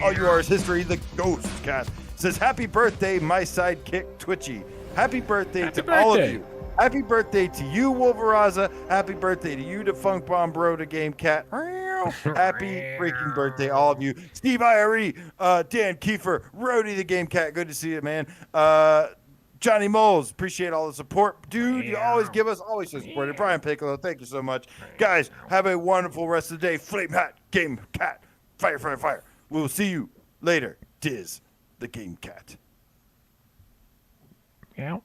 B: All you are is history, the Ghost Cat. Says, happy birthday, my sidekick, Twitchy. Happy birthday to all of you. Happy birthday to you, Wolveraza. Happy birthday to you, the Funk Bomb Bro, the Game Cat. Happy freaking birthday, all of you. Steve IRE, Dan Kiefer, Rody, the Game Cat. Good to see you, man. Johnny Moles, appreciate all the support. Dude, you always give us, always so supportive. Brian Piccolo, thank you so much. Guys, have a wonderful rest of the day. Flame Hat, Game Cat. Fire, fire, fire. We'll see you later. Diz, the Game Cat.
A: Yeah.